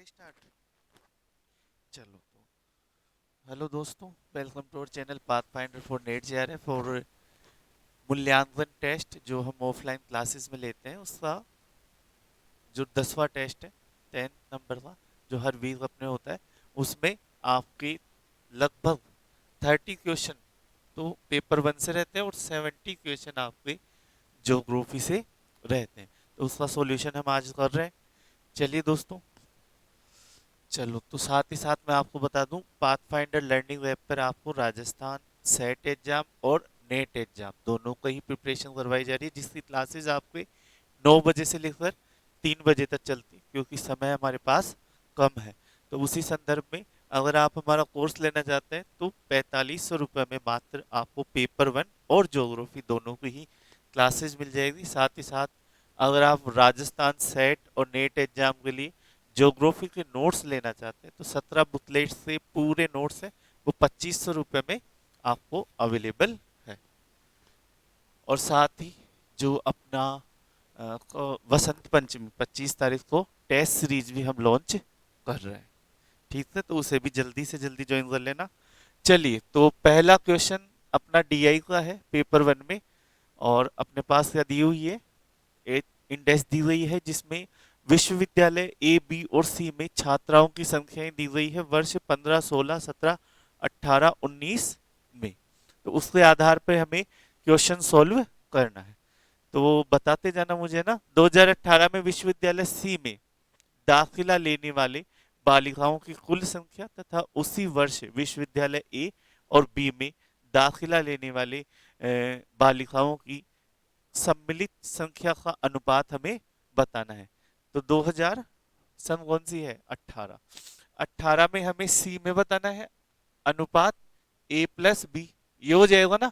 करें स्टार्ट। चलो तो हेलो दोस्तों, welcome to our channel Pathfinder for NET JRF और मूल्यांकन टेस्ट जो हम ऑफलाइन क्लासेस में लेते हैं उसका जो 10वां टेस्ट है 10 नंबर का, जो हर वीक अपने होता है, उसमें आपके लगभग 30 क्वेश्चन तो पेपर 1 से रहते हैं और 70 क्वेश्चन आपके ज्योग्राफी से रहते हैं। तो उसका सॉल्यूशन हम आज कर रहे हैं। चलिए दोस्तों, चलो तो साथ ही साथ मैं आपको बता दूं, पाथफाइंडर लर्निंग वेब पर आपको राजस्थान सेट एग्जाम और नेट एग्जाम दोनों का ही प्रिपरेशन करवाई जा रही है, जिसकी क्लासेस आपके 9 बजे से लेकर 3 बजे तक चलती है, क्योंकि समय हमारे पास कम है। तो उसी संदर्भ में अगर आप हमारा कोर्स लेना चाहते हैं तो 4500 रुपये में मात्र आपको पेपर 1 और ज्योग्राफी दोनों की ही क्लासेस मिल जाएगी। साथ ही साथ अगर आप राजस्थान सेट और नेट एग्जाम के लिए ज्योग्राफी के नोट्स लेना चाहते हैं तो 17 बुकलेट से पूरे नोट्स है, वो 2500 रुपये में आपको अवेलेबल है। और साथ ही जो अपना वसंत पंचमी 25 तारीख को टेस्ट सीरीज भी हम लॉन्च कर रहे हैं। ठीक है, तो उसे भी जल्दी से जल्दी ज्वाइन कर लेना। चलिए, तो पहला क्वेश्चन अपना डीआई का है पेपर 1 में, और अपने पास क्या दी हुई है, एक इंडेक्स दी गई है जिसमें विश्वविद्यालय ए बी और सी में छात्राओं की संख्याएं दी गई है वर्ष 15 16 17 18 19 में। तो उसके आधार पर हमें क्वेश्चन सॉल्व करना है। तो बताते जाना मुझे ना। 2018 में विश्वविद्यालय सी में दाखिला लेने वाले बालिकाओं की कुल संख्या तथा उसी वर्ष विश्वविद्यालय ए और बी में दाखिला लेने वाले बालिकाओं की सम्मिलित संख्या का अनुपात हमें बताना है। तो 2000 सन कौन सी है, 18। 18 में हमें सी में बताना है अनुपात ए प्लस बी, ये हो जाएगा ना।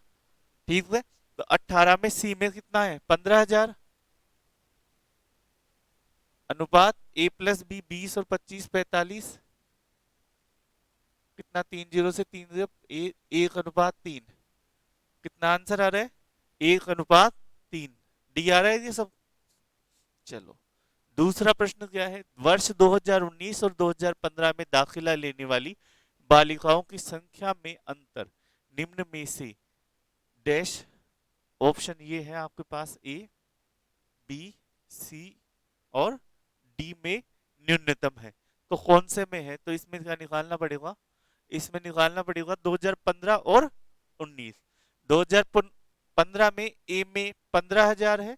ठीक है, तो 18 में सी में कितना है, 15,000, अनुपात ए प्लस बी 20 और 25 45, कितना, 3 0 से 3 0, एक अनुपात 3, कितना आंसर आ रहा है, 1:3। डी आ रहा है ये सब। चलो, दूसरा प्रश्न क्या है, वर्ष 2019 और 2015 में दाखिला लेने वाली बालिकाओं की संख्या में अंतर निम्न में से डैश। ऑप्शन ये है आपके पास, ए बी सी और डी में न्यूनतम है। तो कौन से में है, तो इसमें क्या निकालना पड़ेगा, इसमें निकालना पड़ेगा 2015 और 19। 2015 में ए में 15,000 है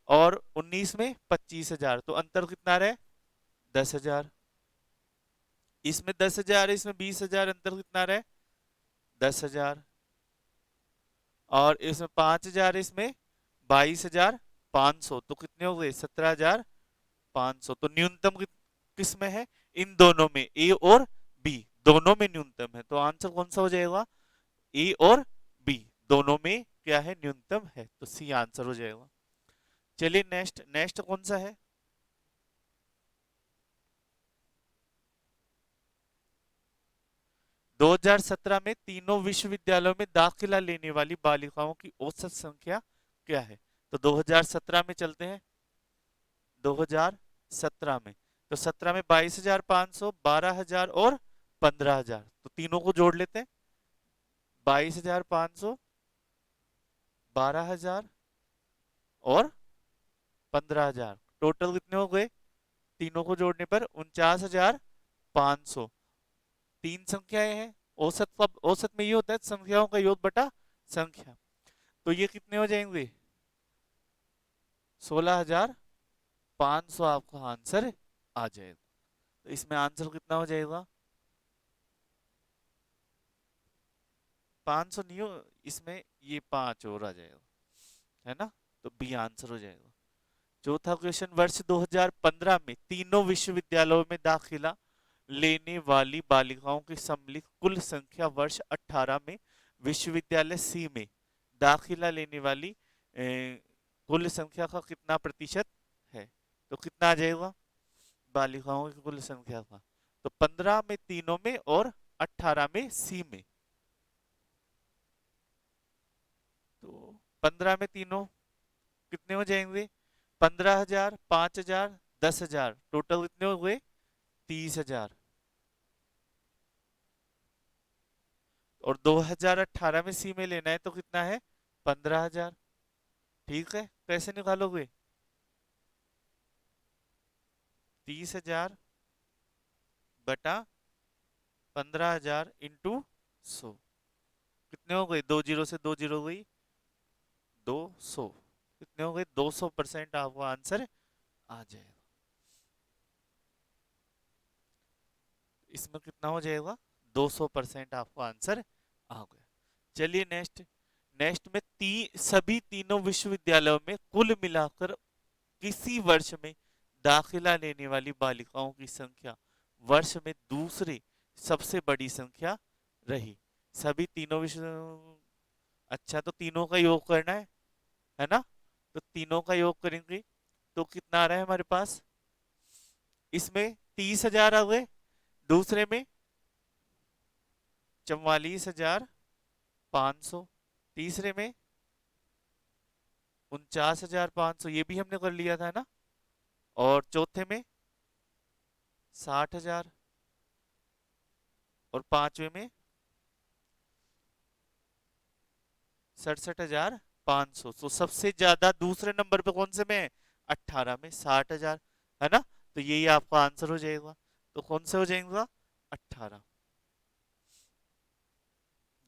और 19 में 25,000, तो अंतर कितना रहे, 10,000। इसमें 10,000 है, इसमें 20,000, अंतर कितना रहे, 10,000। और इसमें 5,000 है, इसमें 22,500, तो कितने हो गए, 17,500। तो न्यूनतम किस में है, इन दोनों में, ए और बी दोनों में न्यूनतम है। तो आंसर कौन सा हो जाएगा, ए और बी दोनों में क्या है, न्यूनतम है, तो सी आंसर हो जाएगा। चलिए नेक्स्ट, नेक्स्ट कौन सा है, 2017 में तीनों विश्वविद्यालयों में दाखिला लेने वाली बालिकाओं की औसत संख्या क्या है। तो 2017 में चलते हैं, 2017 में, तो 17 में 22,500, 12,000 और 15,000, तो तीनों को जोड़ लेते हैं, 22,500, 12,000 और 15,000, टोटल कितने हो गए, तीनों को जोड़ने पर 49,500। तीन संख्याएं हैं, औसत का, औसत में ये होता है संख्याओं का योग बटा संख्या, तो ये कितने हो जाएंगे, 16,500 आपका आंसर आ जाएगा। तो इसमें आंसर कितना हो जाएगा, 500 नहीं हो, इसमें ये 5 और आ जाएगा, है ना, तो बी आंसर हो जाएगा। चौथा क्वेश्चन, वर्ष 2015 में तीनों विश्वविद्यालयों में दाखिला लेने वाली बालिकाओं की सम्मिलित कुल संख्या वर्ष 18 में विश्वविद्यालय सी में दाखिला लेने वाली कुल संख्या का कितना प्रतिशत है। तो कितना आ जाएगा बालिकाओं की कुल संख्या का, तो 15 में तीनों में और 18 में सी में। तो 15 में तीनों कितने हो जाएंगे, 15,000, 5,000, 10,000, टोटल कितने हो गए, 30,000, और 2018 में सी में लेना है तो कितना है? 15,000। ठीक है, कैसे निकालोगे? 30,000 बटा 15,000 इंटू 100। कितने हो गए? 2 जीरो से 2 जीरो गई, 200। कितने हो गए? 200% आपको आंसर आ जाएगा। इसमें कितना हो जाएगा? 200% आपको आंसर आ गया। चलिए नेक्स्ट। नेक्स्ट में सभी तीनों विश्वविद्यालयों में कुल मिलाकर किसी वर्ष में दाखिला लेने वाली बालिकाओं की संख्या वर्ष में दूसरी सबसे बड़ी संख्या रही। सभी तीनों विश्व, अच्छा तो तीनों का योग करना है ना? तो तीनों का योग करेंगे तो कितना आ रहा है हमारे पास? इसमें 30,000 आ गए, दूसरे में 44,500, तीसरे में 49,500, ये भी हमने कर लिया था ना, और चौथे में 60,000, और पांचवे में 67,500। तो सबसे ज्यादा दूसरे नंबर पे कौन से में है? 18 में, 60,000, है ना? तो यही आपका आंसर हो जाएगा। तो कौन से हो जाएगा? 18,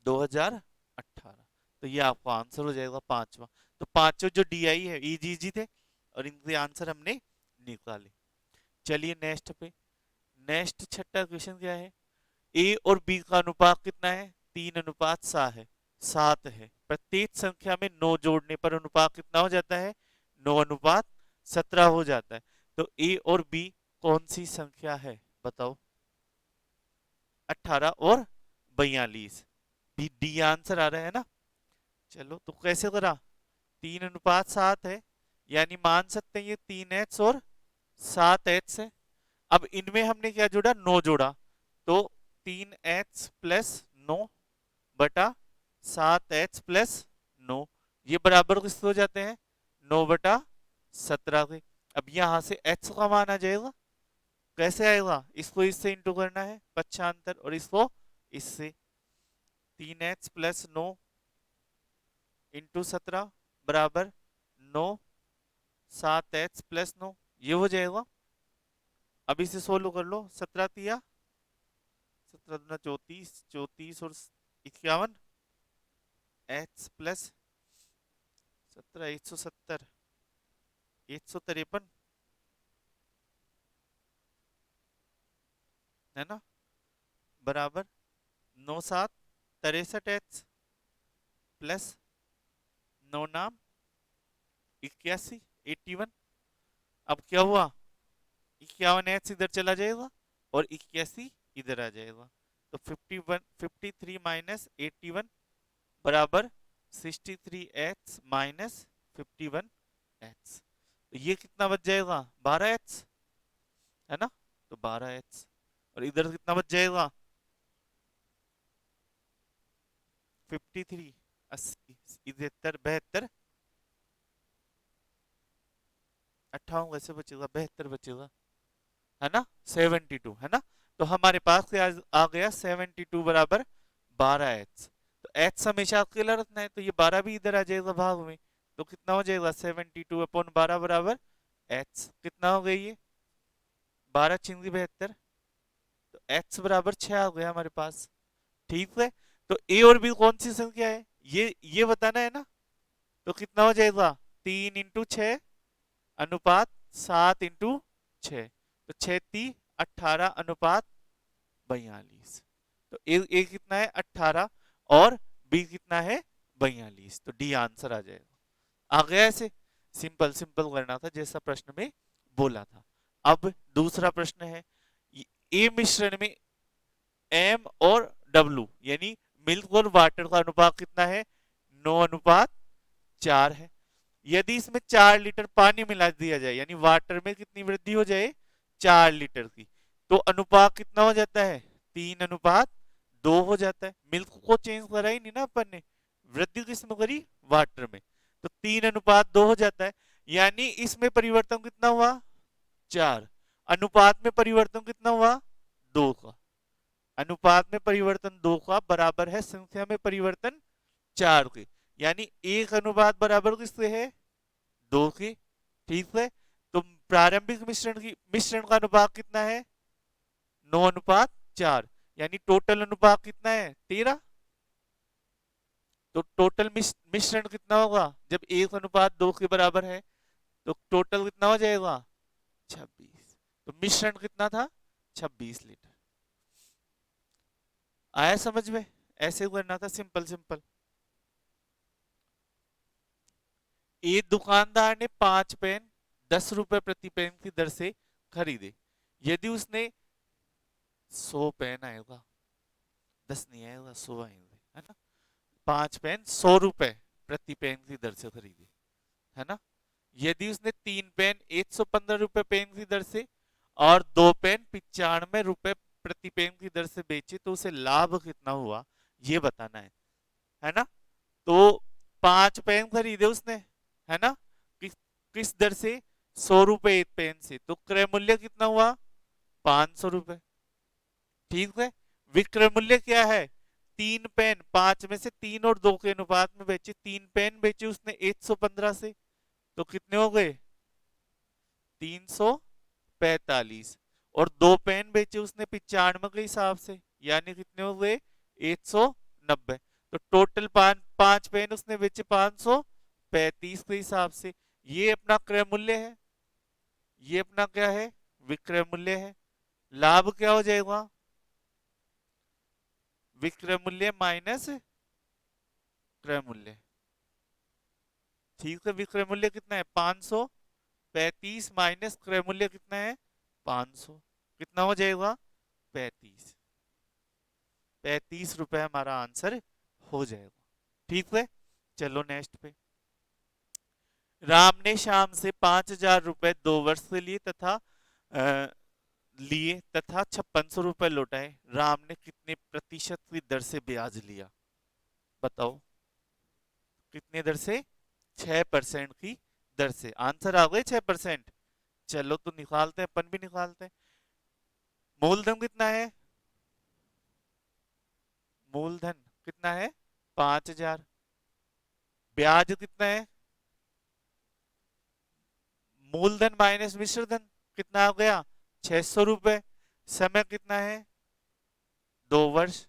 2018। तो ये आपका आंसर हो जाएगा पांचवा। तो पांचों जो डी आई है इजी इजी थे, और इनके आंसर हमने निकाले। चलिए नेक्स्ट पे। नेक्स्ट छठा क्वेश्चन क्या है? ए और बी का अनुपात कितना है? 3:7 है, 7 है। प्रत्येक संख्या में 9 जोड़ने पर अनुपात कितना हो जाता है? 9:17 हो जाता है। तो ए और बी कौन सी संख्या है? बताओ। 18 और 42, डी आंसर आ रहा है ना? चलो तो कैसे करा? 3:7 है, यानी मान सकते हैं ये 3h और 7h है। अब इनमें हमने क्या जोड़ा? 9 जोड़ा। तो 3h प्लस 9 बटा 7h+9, ये बराबर किसके हो जाते हैं? 9/17 के। अब यहां से h का मान आ जाएगा। कैसे आएगा? इसको इससे इंटू करना है, पक्षांतर, और इसको इससे। 3h+9 इंटू 17 बराबर 9, 7h+9, ये हो जाएगा। अब इसे सोल्व कर लो। 17 तिया 17 34, 34 और 51, h+17, 170, 153, है ना? बराबर 9 7 63h प्लस 9 नाम 81, 81। अब क्या हुआ? 51h इधर चला जाएगा और 81 इधर आ जाएगा। तो 53 माइनस 81 बराबर 63h माइनस 51h। तो ये कितना बच जाएगा? 12h, है ना? तो 12h, और इधर कितना बच जाएगा? 53, 80, 73, 72, 58 कैसे बचेगा? 72 बचेगा, है ना? 72, है ना? तो हमारे पास क्या आ गया? 72 बराबर 12h। तो h हमेशा अकेला रखना है, तो ये 12 भी इधर आ जाएगा भाग में। तो कितना हो जाएगा? 72/12 बराबर h। कितना हो गया ये? 12 छिंदी 72। तो h बराबर 6 आ गया हमारे पास। ठीक है। तो a और b कौन सी संख्या है ये बताना है ना? तो कितना हो जाएगा? 3 × 6 अनुपात 7 × 6। तो 6×3 = 18 अनुपात 42। तो ए कितना है? 18, और बी कितना है? 42। तो डी आंसर आ जाएगा। आ गया? ऐसे सिंपल सिंपल करना था जैसा प्रश्न में बोला था। अब दूसरा प्रश्न है। ए मिश्रण में एम और डब्ल्यू यानी मिल्क और वाटर का अनुपात कितना है? 9:4 है। यदि इसमें 4 लीटर पानी मिला दिया जाए, यानी वाटर में कितनी वृद्धि हो जाए? 4 लीटर की, तो अनुपात कितना हो जाता है? 3:2 हो जाता है। मिल्क को चेंज करा ही नहीं ना अपन ने, वृद्धि किसमें करी? वाटर में। तो 3:2 हो जाता है, यानी इसमें परिवर्तन कितना हुआ? 4। अनुपात में परिवर्तन कितना हुआ? 2 का। अनुपात में परिवर्तन 2 का बराबर है संख्या में परिवर्तन 4 के। यानी एक अनुपात बराबर किसके है? 2 के। ठीक है, तो प्रारंभिक मिश्रण का अनुपात कितना है? 9:4। यानी टोटल अनुपात कितना है? 13। तो टोटल मिश्रण कितना होगा जब 1:2 के बराबर है? तो टोटल कितना हो जाएगा? 26। तो मिश्रण कितना था? 26 लीटर। आया समझ में? ऐसे करना था, सिंपल सिंपल। एक दुकानदार ने 5 पेन 10 रुपए प्रति पेन की दर से खरीदे। यदि उसने 100 पेन आएगा, 10 नहीं आएगा, 100 आएंगे, है ना। 5 पेन 100 रुपए प्रति पेन की दर से खरीदे, है ना। यदि उसने 3 पेन 115 रुपए पेन की दर से और 2 पेन 95 रुपए प्रति पेन की दर से बेचे, तो उसे लाभ कितना हुआ ये बताना है ना। तो 5 पेन खरीदे उसने, है ना, किस दर से? 100 रुपए एक पेन से। तो क्रय मूल्य कितना हुआ? 500 रुपए। ठीक है, विक्रय मूल्य क्या है? 3 पेन, 5 में से 3 और 2 के अनुपात में बेचे। 3 पेन बेचे उसने 115 से, तो कितने हो गए? 345। और 2 पेन बेचे उसने 95 के हिसाब से, यानी कितने हो गए? 190। तो टोटल 5 पेन उसने बेचे 535 के हिसाब से। ये अपना क्रय मूल्य है, ये अपना क्या है? विक्रय मूल्य है। लाभ क्या हो जाएगा? विक्रय मूल्य माइनस क्रय मूल्य। ठीक है, विक्रय मूल्य कितना है? 535 माइनस क्रय मूल्य कितना है? 500। कितना हो जाएगा? 35। 35 रुपए हमारा आंसर हो जाएगा। ठीक है, चलो नेक्स्ट पे। राम ने शाम से 5,000 रुपए 2 वर्ष के लिए तथा 5600 रुपए लौटाए। राम ने कितने प्रतिशत की दर से ब्याज लिया? बताओ कितने दर से? 6% की दर से। आंसर आ गए 6%। चलो तो निकालते हैं, अपन भी निकालते हैं। मूलधन कितना है? मूलधन कितना है? 5,000। ब्याज कितना है? मूलधन माइनस मिश्रधन कितना हो गया? 600 रुपए। समय कितना है? 2 वर्ष।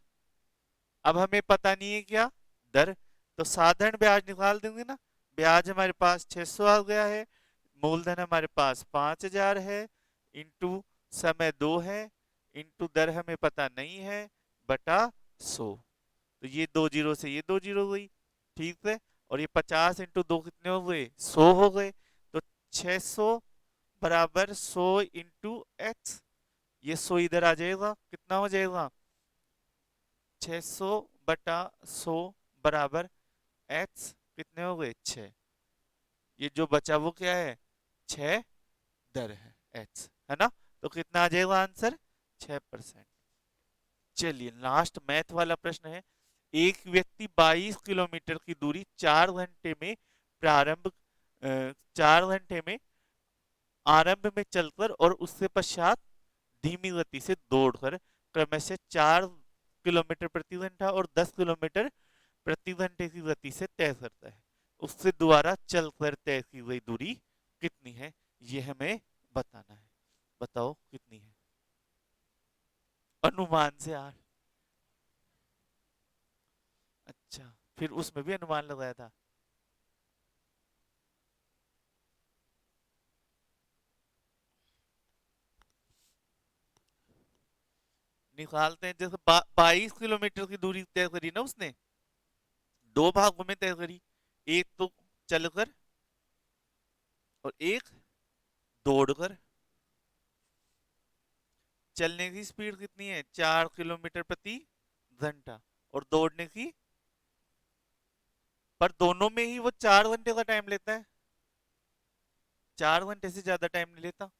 अब हमें पता नहीं है क्या? दर। तो साधारण ब्याज निकाल देंगे ना। ब्याज हमारे पास 600 आ गया है, मूलधन हमारे पास 5,000 है, इंटू समय 2 है, इंटू दर हमें पता नहीं है, बटा 100। तो ये 2 जीरो से ये 2 जीरो हुई। ठीक है, और ये 50 इंटू 2 कितने हो गए? 100 हो गए। तो 600 बराबर 100 इंटू एक्स। ये 100 इधर आ जाएगा, कितना हो जाएगा? 600 बटा 100 बराबर एक्स। कितने हो गए? 6। ये जो बचा वो क्या है? 6 दर है, एक्स, है ना। तो कितना आ जाएगा आंसर? 6%। चलिए लास्ट मैथ वाला प्रश्न है। एक व्यक्ति 22 किलोमीटर की दूरी 4 घंटे में प्रारंभ 4 घंटे में आरंभ में चलकर और उससे पश्चात धीमी गति से दौड़कर क्रमशः 4 किलोमीटर प्रति घंटा और 10 किलोमीटर प्रति घंटे की गति से तय करता है। उससे दोबारा चलकर तय की गई दूरी कितनी है ये हमें बताना है। बताओ कितनी है? अनुमान से यार। अच्छा, फिर उसमें भी अनुमान लगाया था। निकालते हैं। जैसे 22 किलोमीटर की दूरी तय करी ना उसने, 2 भागों में तय करी। एक तो चलकर और एक दौड़कर। चलने की स्पीड कितनी है? 4 किलोमीटर प्रति घंटा। और दौड़ने की, पर दोनों में ही वो 4 घंटे का टाइम लेता है, 4 घंटे से ज्यादा टाइम नहीं लेता।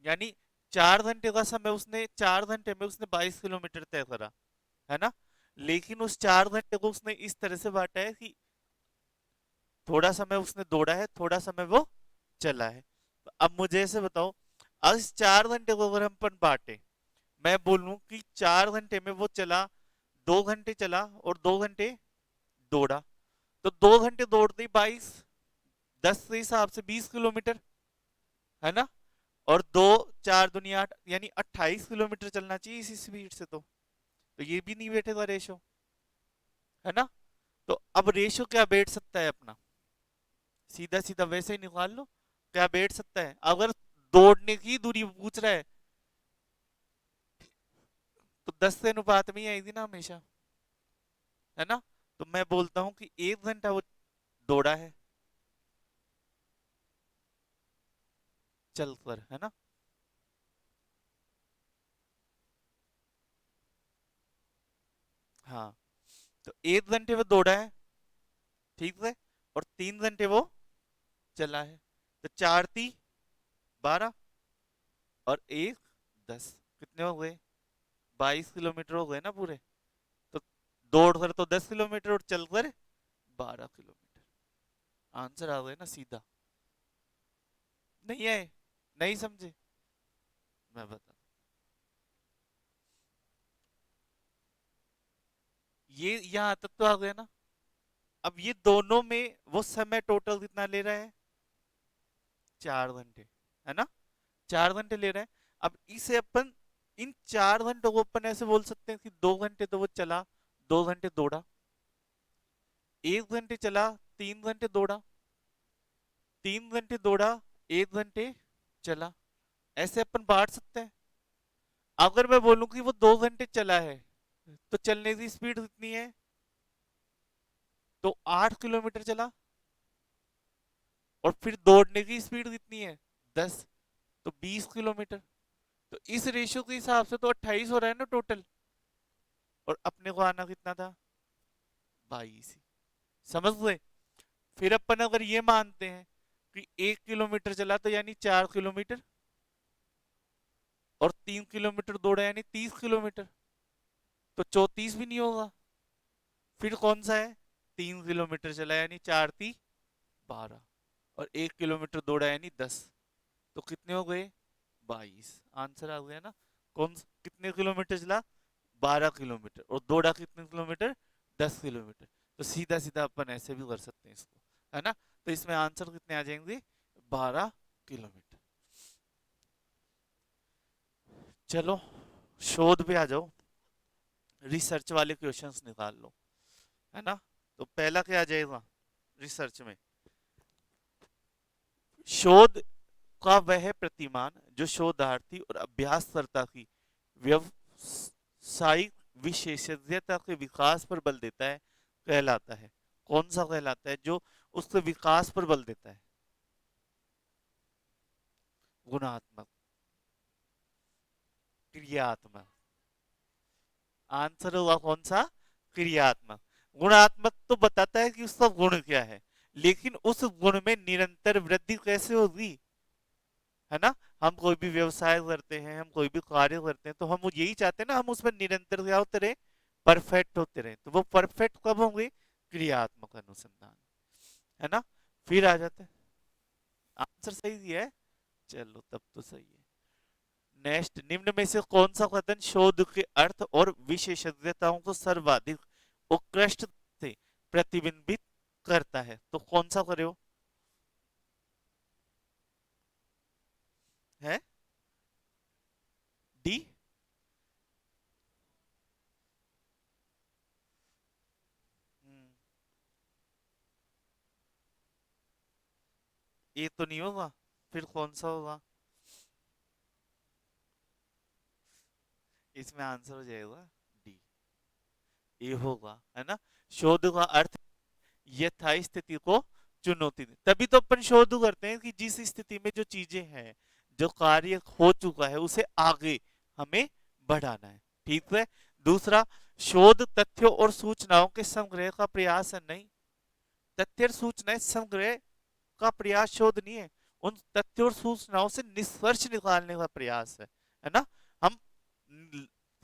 यानी 4 घंटे का समय उसने, 4 घंटे में उसने 22 किलोमीटर तय करा, है ना। लेकिन उस 4 घंटे को उसने इस तरह से बांटा है कि थोड़ा समय उसने दौड़ा है, थोड़ा समय वो चला है। तो अब मुझे ऐसे बताओ, अब इस 4 घंटे को अगर हम अपन बांटे, मैं बोलूं कि 4 घंटे में वो चला, 2 घंटे चला और 2 घंटे दौड़ा, तो 2 घंटे दौड़ते ही 22, 10 के हिसाब से 20 किलोमीटर, है ना। और दो, 4 दूनी 8, यानी 28 किलोमीटर चलना चाहिए इसी स्पीड से। तो ये भी नहीं बैठेगा रेशो, है ना। तो अब रेशो क्या बैठ सकता है अपना, सीधा सीधा वैसे ही निकाल लो। क्या बैठ सकता है अगर दौड़ने की दूरी पूछ रहा है, तो 10 से अनुपात में ही आएगी ना हमेशा, है ना। तो मैं बोलता हूं कि 1 घंटा वो दौड़ा है चलकर, है ना। हाँ, तो 1 घंटे वो दौड़ा है, ठीक है, और 3 घंटे वो चला है। तो 4 × 3 = 12 और 1 × 10, कितने हो गए, 22 किलोमीटर हो गए ना पूरे। तो दौड़ कर तो 10 किलोमीटर और चल कर 12 किलोमीटर। आंसर आ गए ना सीधा। नहीं आए, नहीं समझे, मैं बता, ये यहाँ तक तो आ गया ना। अब ये दोनों में वो समय टोटल कितना ले रहा है, 4 घंटे, है ना। 4 घंटे ले रहा है। अब इसे अपन, इन 4 घंटों को अपन ऐसे बोल सकते हैं कि 2 घंटे तो वो चला, 2 घंटे दौड़ा, 1 घंटे चला, 3 घंटे दौड़ा, 3 घंटे दौड़ा, 1 घंटे चला, ऐसे अपन बांट सकते हैं। अगर मैं बोलूं कि वो 2 घंटे चला है, तो चलने की स्पीड कितनी है, तो 8 किलोमीटर चला, और फिर दौड़ने की स्पीड कितनी है, 10, तो 20 किलोमीटर। तो इस रेशियो के हिसाब से तो 28 हो रहा है ना टोटल, और अपने को आना कितना था, 22। समझ गए। फिर अपन अगर ये मानते हैं कि 1 किलोमीटर चला तो यानी 4 किलोमीटर, और 3 किलोमीटर दौड़ा यानी 30 किलोमीटर, तो 34 भी नहीं होगा। फिर कौन सा है, 3 किलोमीटर चला यानी 4×3 = 12, और 1 किलोमीटर दौड़ा यानी 10, तो कितने हो गए, 22। आंसर आ गया ना। कितने किलोमीटर चला, 12 किलोमीटर, और दौड़ा कितने किलोमीटर, 10 किलोमीटर। तो सीधा सीधा अपन ऐसे भी कर सकते हैं इसको, है ना। तो इसमें आंसर कितने आ जाएंगे, 12 किलोमीटर। चलो शोध पे आ जाओ, रिसर्च वाले क्वेश्चंस निकाल लो, है ना। तो पहला क्या आ जाएगा रिसर्च में, शोध का वह प्रतिमान जो शोधार्थी और अभ्यासकर्ता की व्यावसायिक विशेषज्ञता के विकास पर बल देता है, कहलाता है। कौन सा कहलाता है, जो उसके विकास पर बल देता है, गुणात्मक, क्रियात्मक। आंसर होगा कौन सा, क्रियात्मक। गुणात्मक तो बताता है कि उसका गुण क्या है, लेकिन उस गुण में निरंतर वृद्धि कैसे होगी, है ना। हम कोई भी व्यवसाय करते हैं, हम कोई भी कार्य करते हैं, तो हम यही चाहते हैं ना, हम उसमें निरंतर क्या होते रहे, परफेक्ट होते रहे। तो वो परफेक्ट कब होंगे, क्रियात्मक अनुसंधान, है ना। फिर आ जाते हैं, आंसर सही दिया है, चलो तब तो सही है। नेक्स्ट, निम्न में से कौन सा कथन शोध के अर्थ और विशेषज्ञताओं को सर्वाधिक उत्कृष्ट से प्रतिबिंबित करता है, तो कौन सा करे हो, है डी। ये तो नहीं होगा, फिर कौन सा होगा, इसमें आंसर हो जाएगा डी, ये होगा, है ना। शोध का अर्थ यथा स्थिति को चुनौती दे, तभी तो अपन शोध करते हैं कि जिस स्थिति में जो चीजें हैं, जो कार्य हो चुका है, उसे आगे हमें बढ़ाना है, ठीक है। दूसरा, शोध तथ्यों और सूचनाओं के संग्रह का प्रयास है, नहीं। तथ्य और सूचनाएं संग्रह का प्रयास शोध नहीं है, उन तथ्यों और सूचनाओं से निष्कर्ष निकालने का प्रयास है ना। हम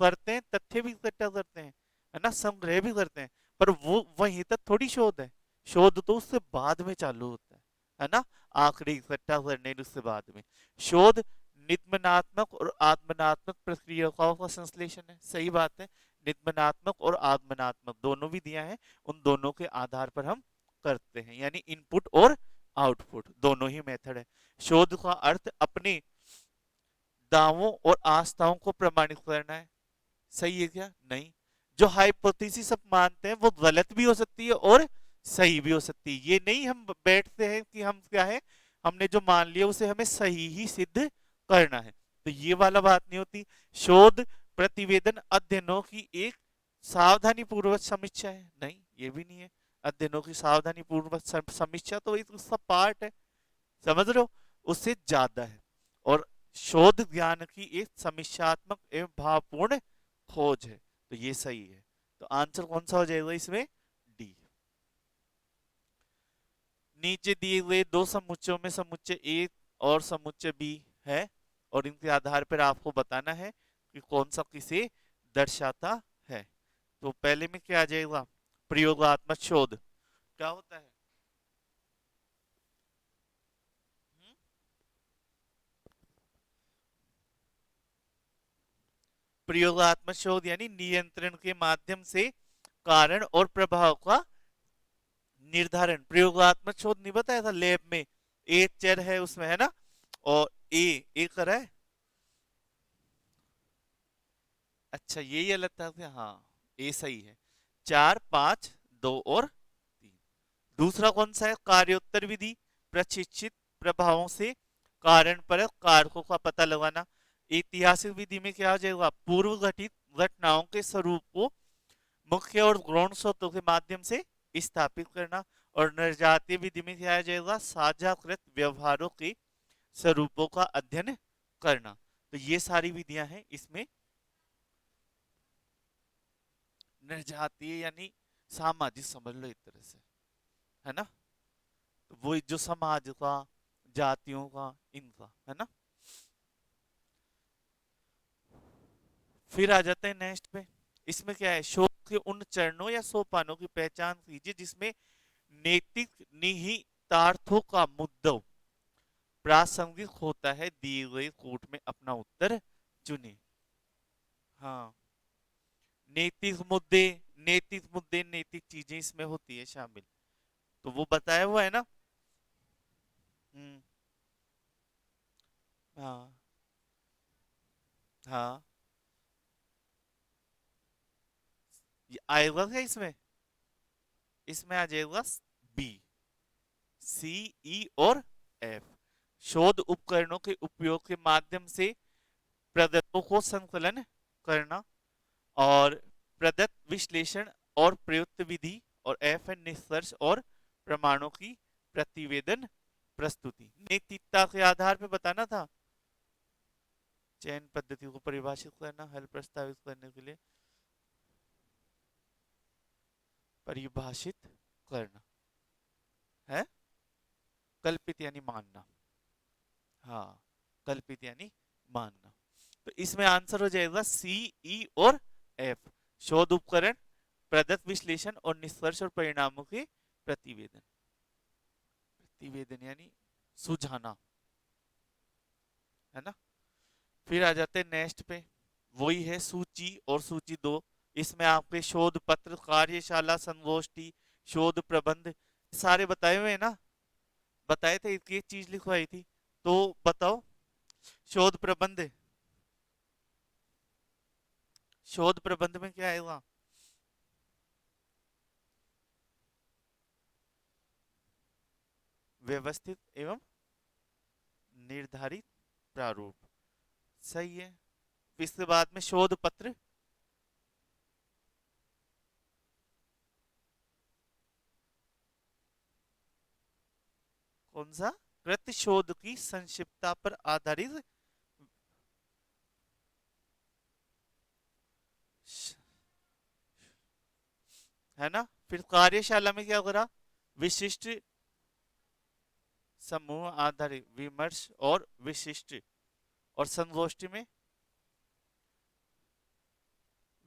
करते हैं, तथ्य भी इकट्ठा करते हैं, है ना, संग्रह भी करते हैं, पर वो वहीं तक थोड़ी शोध है। शोध तो उससे बाद में चालू होता है ना, आंकड़े इकट्ठा करने उससे बाद में। शोध निगमनात्मक और आगमनात्मक प्रक्रियाओं का संश्लेषण है। सही बात है, निगमनात्मक और आगमनात्मक दोनों विधियां हैं, उन दोनों के आधार पर हम करते हैं, यानी इनपुट और आउटपुट दोनों ही मेथड है। शोध का अर्थ अपने दावों और आस्थाओं को प्रमाणित करना है। सही है क्या? नहीं। जो हाइपोथेसिस आप मानते हैं वो गलत भी हो सकती है और सही भी हो सकती है। ये नहीं हम बैठते हैं कि हम क्या है, हमने जो मान लिया उसे हमें सही ही सिद्ध करना है, तो ये वाला बात नहीं होती। शोध प्रतिवेदन अध्ययनों की एक सावधानी पूर्वक समीक्षा है, नहीं ये भी नहीं है। अध्ययनों की सावधानी पूर्वक समीक्षा तो एक उसका पार्ट है, समझ रहे हो, उससे ज्यादा है। और शोध ज्ञान की एक समीक्षात्मक एवं भावपूर्ण खोज है, तो ये सही है। तो आंसर कौन सा हो जाएगा इसमें? डी। नीचे दिए हुए दो समुच्चयों में समुच्चय ए और समुच्चय बी है, और इनके आधार पर आपको बताना है कि कौन सा किसे दर्शाता है। तो पहले में क्या आ जाएगा? प्रयोगात्मक शोध क्या होता है? हम्म? प्रयोगात्मक शोध यानी नियंत्रण के माध्यम से कारण और प्रभाव का निर्धारण। प्रयोगात्मक शोध नहीं बताया था लैब में, एक चर है उसमें, है ना, और ए करा है। अच्छा यही अलग था क्या? हाँ, ए सही है। 4 5 2 और 3। दूसरा कौन सा है? कार्योत्तर विधि। प्रशिक्षित प्रभावों से कारण परक कारकों का पता लगाना। ऐतिहासिक विधि में क्या हो जाएगा? पूर्व घटित घटनाओं के स्वरूप को मुख्य और गौण स्रोतों के माध्यम से स्थापित करना। और नृजातीय विधि में क्या आ जाएगा? साझाकृत व्यवहारों के स्वरूपों का अध्ययन करना। तो ये सारी विधियां हैं इसमें। नृजातीय यानी सामाजिक समझ लो एक तरह से, है ना, तो वो जो समाज का, जातियों का, इनका, है ना। फिर आ जाते हैं नेक्स्ट पे। इसमें क्या है? शोध के उन चरणों या सोपानों की पहचान कीजिए जिसमें नैतिक निहितार्थों का मुद्दा प्रासंगिक होता है, दिए गए कोट में अपना उत्तर चुने। हाँ, नैतिक मुद्दे, नैतिक चीजें इसमें होती है शामिल, तो वो बताया हुआ है ना। हम्म। हाँ। हाँ, ये आएगा क्या इसमें? इसमें आ जाएगा बी, सी, ई और एफ। शोध उपकरणों के उपयोग के माध्यम से प्रदत्तों को संकलन करना, और प्रदत्त विश्लेषण और प्रयुक्त विधि, और एफ है निष्कर्ष और प्रमाणों की प्रतिवेदन प्रस्तुति। नैतिकता के आधार पर बताना था, चयन पद्धति को परिभाषित करना, हल प्रस्तावित करने के लिए परिभाषित करना है। कल्पित यानी मानना, हाँ, कल्पित यानी मानना। तो इसमें आंसर हो जाएगा सी, ई और एफ। शोध उपकरण, प्रदत्त विश्लेषण और निष्कर्ष और परिणामों के प्रतिवेदन। प्रतिवेदन यानी सुझाना, है ना। फिर आ जाते हैं नेक्स्ट पे, वही है सूची और सूची दो। इसमें आपके शोध पत्र, कार्यशाला, संगोष्ठी, शोध प्रबंध सारे बताए हुए हैं ना, बताए थे, इसकी एक चीज लिखवाई थी, तो बताओ। शोध प्रबंध, शोध प्रबंध में क्या आएगा? व्यवस्थित एवं निर्धारित प्रारूप, सही है। इसके बाद में शोध पत्र, कौन सा? कृत शोध की संक्षिप्तता पर आधारित, है ना। फिर कार्यशाला में क्या करा? विशिष्ट समूह आधारित विमर्श और विशिष्ट, और संगोष्ठी में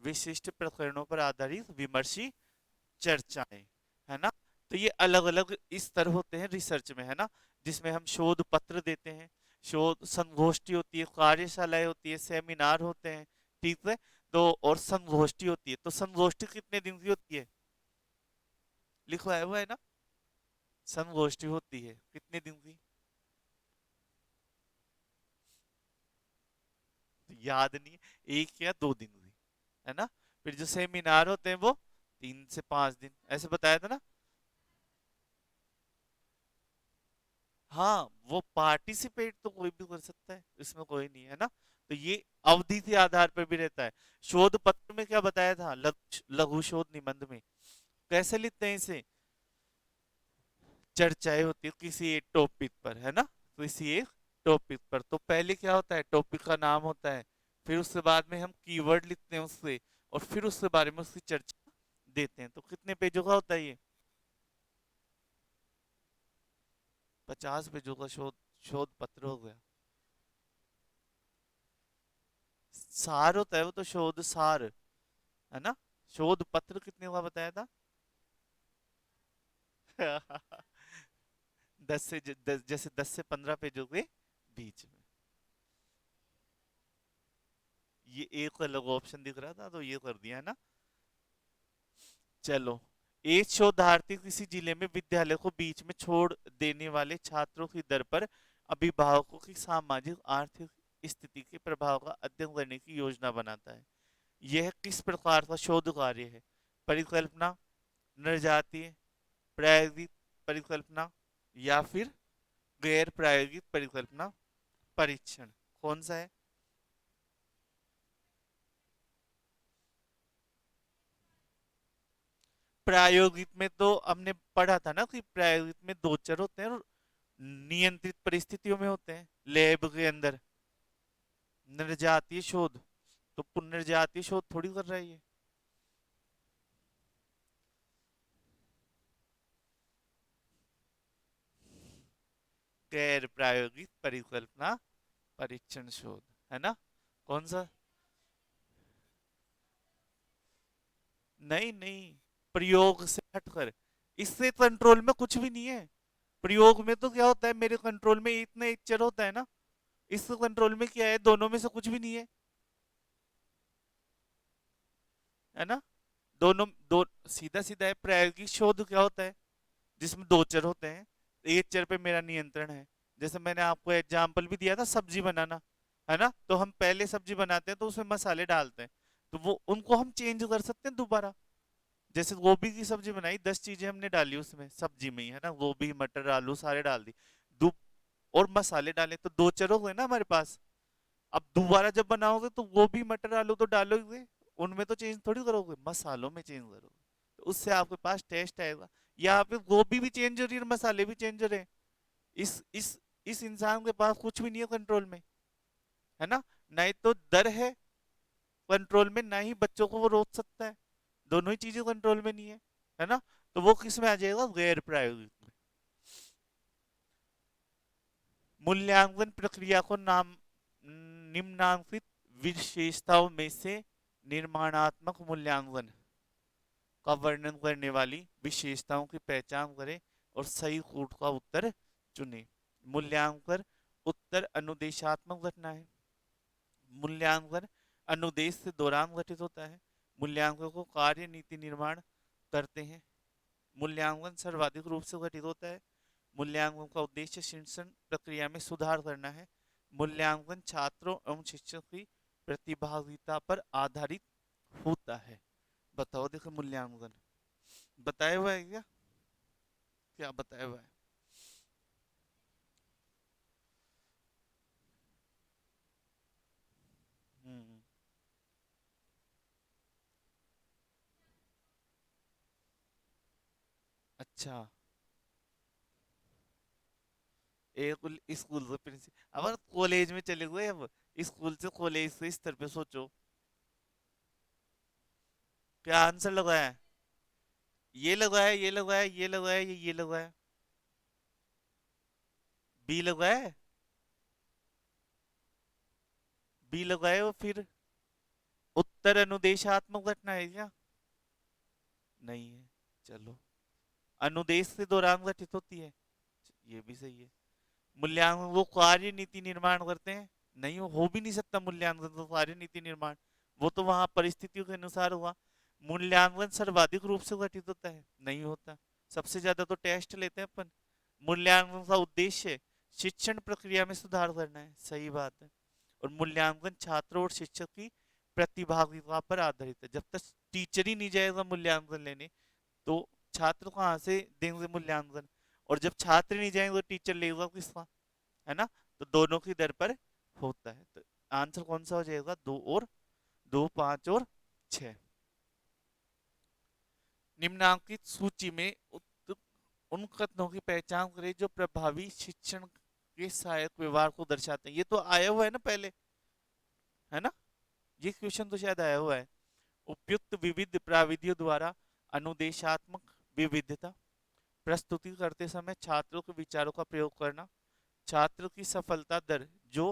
विशिष्ट प्रकरणों पर आधारित विमर्शी चर्चाएं, है ना। तो ये अलग अलग स्तर होते हैं रिसर्च में, है ना, जिसमें हम शोध पत्र देते हैं, शोध संगोष्ठी होती है, कार्यशालाएं होती है, सेमिनार होते हैं। ठीक है। तो और संगोष्ठी होती है, तो संगोष्ठी कितने दिन की होती है? लिखवाया हुआ है ना। संगोष्ठी होती है कितने दिन की? तो याद नहीं है, 1 या 2 दिन की, है ना। फिर जो सेमिनार होते हैं वो 3 से 5 दिन, ऐसे बताया था ना। हाँ, वो पार्टिसिपेट तो कोई भी कर सकता है, इसमें कोई नहीं है ना। तो ये अवधि के आधार पर भी रहता है। शोध पत्र में क्या बताया था, लघु शोध निबंध में कैसे लिखते हैं इसे? चर्चाएं होती है किसी एक टॉपिक पर, है ना। किसी एक टॉपिक पर, तो पहले क्या होता है, टॉपिक का नाम होता है, फिर उसके बाद में हम कीवर्ड लिखते हैं उससे, और फिर उसके बारे में उसकी चर्चा देते हैं। तो कितने पेजों का होता है ये? 50 पेजों का शोध शोध पत्र हो गया। सार होता है वो तो, शोध सार, है ना। शोध पत्र कितने का बताया था? 10 से 15 पेजों के बीच में। ये एक अलग ऑप्शन दिख रहा था तो ये कर दिया, है ना। चलो। एक शोधार्थी किसी जिले में विद्यालय को बीच में छोड़ देने वाले छात्रों की दर पर अभिभावकों की सामाजिक आर्थिक स्थिति के प्रभाव का अध्ययन करने की योजना बनाता है। यह किस प्रकार का शोध कार्य है? परिकल्पना, नृजातीय, प्रायोगिक परिकल्पना, या फिर गैर प्रायोगिक परिकल्पना परीक्षण? कौन सा है? प्रायोगिक में तो हमने पढ़ा था ना कि प्रायोगिक में दो चर होते हैं और नियंत्रित परिस्थितियों में होते हैं, लैब के अंदर। निर्जातीय शोध तो पुनर्जातीय शोध थोड़ी कर रहा है ये। गैर प्रायोगिक परिकल्पना परीक्षण शोध, है ना। कौन सा? नहीं नहीं, प्रयोग से हटकर। इससे कंट्रोल में कुछ भी नहीं है। प्रयोग में तो क्या होता है, मेरे कंट्रोल में इतना एक चर होता है ना। इस कंट्रोल में क्या है, दोनों में से कुछ भी नहीं है, है ना। दोनों दो, सीधा सीधा है। प्रायोगिक शोध क्या होता है, जिसमें दो चर होते हैं, एक चर पे मेरा नियंत्रण है। जैसे मैंने आपको एग्जाम्पल भी दिया था, सब्जी बनाना, है ना। तो हम पहले सब्जी बनाते हैं तो उसमें मसाले डालते हैं, तो वो उनको हम चेंज कर सकते हैं दोबारा। जैसे गोभी की सब्जी बनाई, 10 चीजें हमने डाली उसमें सब्जी में ही, है ना, गोभी मटर आलू सारे डाल दी, दो और मसाले डाले, तो दो चर हो गए ना हमारे पास। अब दोबारा जब बनाओगे तो गोभी मटर आलू तो डालोगे, उनमें तो चेंज थोड़ी करोगे, मसालों में चेंज करोगे। तो उससे आपके पास टेस्ट आएगा। यहाँ पे गोभी भी चेंज हो रही है और मसाले भी चेंज हो रहे हैं। इस इस इस इंसान के पास कुछ भी नहीं है कंट्रोल में, है ना। नहीं तो डर है कंट्रोल में, ना ही बच्चों को वो रोक सकता है। दोनों ही चीजें कंट्रोल में नहीं है ना। तो वो किस में आ जाएगा, गैर प्रायोगिक में। मूल्यांकन प्रक्रिया को नाम निम्नांकित विशेषताओं में से निर्माणात्मक मूल्यांकन का वर्णन करने वाली विशेषताओं की पहचान करें और सही कूट का उत्तर चुनें। मूल्यांकन उत्तर अनुदेशात्मक घटना है। मूल्यांकन अनुदेश से दौरान घटित होता है। मूल्यांकन को कार्य नीति निर्माण करते हैं। मूल्यांकन सर्वाधिक रूप से घटित होता है। मूल्यांकन का उद्देश्य शिक्षण प्रक्रिया में सुधार करना है। मूल्यांकन छात्रों एवं शिक्षक की प्रतिभागिता पर आधारित होता है। बताओ, देखो मूल्यांकन बताया हुआ है क्या? क्या बताया हुआ है? हम्म। अच्छा। एक स्कूल से प्रिंसिपल, अब कॉलेज में चले गए, अब स्कूल से कॉलेज से स्तर पे सोचो। क्या आंसर लगाया है? ये लगाया, ये लगाया, ये लगाया, ये लगाया। बी लगाया है। बी लगाए हो फिर। उत्तर अनुदेशात्मक घटना है क्या? नहीं है। चलो। अनुदेश से दौरान घटित होती है, ये भी सही है। मूल्यांकन वो कार्य नीति निर्माण करते हैं? नहीं, हो भी नहीं सकता मूल्यांकन तो कार्य नीति निर्माण, वो तो वहां परिस्थितियों के अनुसार हुआ। मूल्यांकन सर्वाधिक रूप से गठित होता है? नहीं होता। सबसे ज्यादा तो टेस्ट लेते हैं अपन। मूल्यांकन का उद्देश्य शिक्षण प्रक्रिया में सुधार करना है, सही बात है। और मूल्यांकन छात्रों और शिक्षक की प्रतिभागिता पर आधारित है। जब तक टीचर ही नहीं जाएगा मूल्यांकन लेने, तो छात्र कहाँ से देंगे मूल्यांकन? और जब छात्र नहीं जाएंगे तो टीचर लेगा किसका? है ना? तो दोनों की दर पर होता है। तो आंसर कौन सा हो जाएगा? दो और दो, पांच और छह। निम्नांकित सूची में उन कथनों की पहचान करें जो प्रभावी शिक्षण के सहायक व्यवहार को दर्शाते हैं। ये तो आया हुआ है ना पहले, है ना? ये क्वेश्चन तो शायद आया हुआ है। उपयुक्त विविध प्राविधियों द्वारा अनुदेशात्मक विविधता, प्रस्तुति करते समय छात्रों के विचारों का प्रयोग करना, छात्र की सफलता दर जो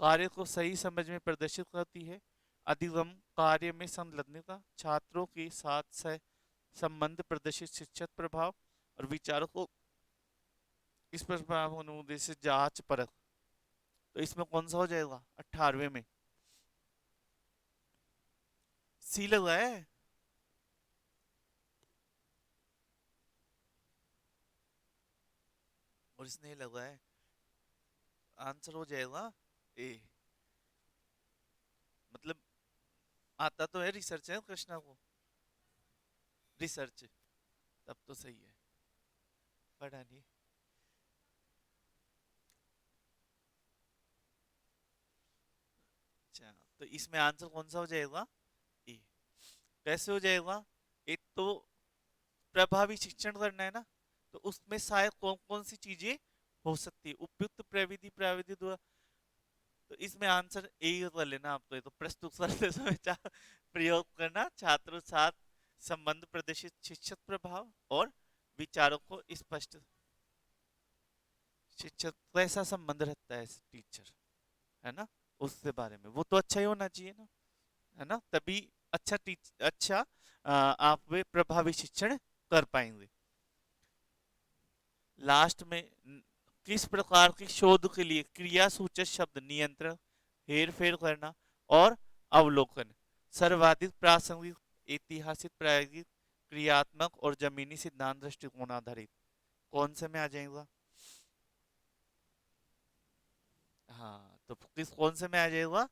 कार्य को सही समझ में प्रदर्शित करती है, अधिगम कार्य में संलग्नता, छात्रों के साथ सह संबंध प्रदर्शित शिक्षक प्रभाव, और विचारों को इस पर प्रभाव अनुदेश से जांच परख। तो इसमें कौन सा हो जाएगा 18वें में? सी लगा है। और इसने लगा है, आंसर हो जाएगा ए। मतलब आता तो है, रिसर्च है कृष्णा को, रिसर्च, तब तो सही है। पढ़ा नहीं। अच्छा, तो इसमें आंसर कौन सा हो जाएगा? ए। कैसे हो जाएगा? एक तो प्रभावी शिक्षण करना है ना, तो उसमें सहायक कौन कौन सी चीजें हो सकती है? उपयुक्त प्रविधि प्राविधि द्वारा। तो इसमें आंसर ए कर लेना आप। तो ये तो प्रस्तुत करते समय प्रयोग करना, छात्रों साथ संबंध प्रदर्शित शिक्षक प्रभाव, और विचारों को स्पष्ट। शिक्षक कैसा संबंध रखता है टीचर, है ना, उसके बारे में वो तो अच्छा ही होना चाहिए ना, है ना? तभी अच्छा अच्छा आप वे प्रभावी शिक्षण कर पाएंगे। लास्ट में किस प्रकार की शोध के लिए क्रिया सूचक शब्द नियंत्रण, हेर फेर करना और अवलोकन सर्वाधिक प्रासंगिक? ऐतिहासिक, प्रायोगिक, क्रियात्मक और जमीनी सिद्धांत दृष्टिकोण आधारित, कौन से में आ जाएगा? हाँ, तो किस कौन से में आ जाएगा?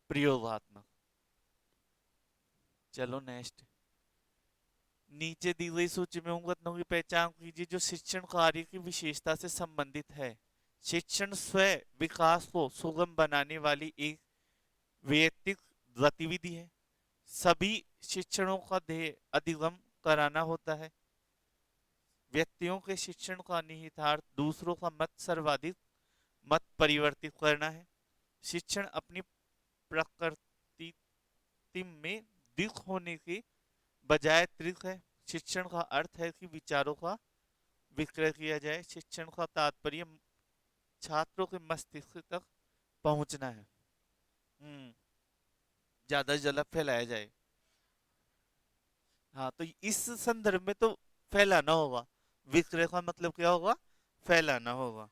प्रयोगात्मक। चलो नेक्स्ट। नीचे दी गई सूची में उन कथनों की पहचान कीजिए जो शिक्षण कार्य की विशेषता से संबंधित है। शिक्षण स्वयं विकास को सुगम बनाने वाली एक वैयक्तिक गतिविधि है। सभी शिक्षणों का ध्येय अधिगम कराना होता है। व्यक्तियों के शिक्षण का निहितार्थ दूसरों का मत सर्वाधिक मत परिवर्तित करना है। शिक्षण अपनी प्रकृति में दिख होने के बजाय त्रिक है। शिक्षण का अर्थ है कि विचारों का विक्रय किया जाए। शिक्षण का तात्पर्य छात्रों के मस्तिष्क तक पहुंचना है। ज्यादा से ज्यादा फैलाया जाए। हाँ, तो इस संदर्भ में तो फैलाना होगा। विक्रय का मतलब क्या होगा? फैलाना होगा।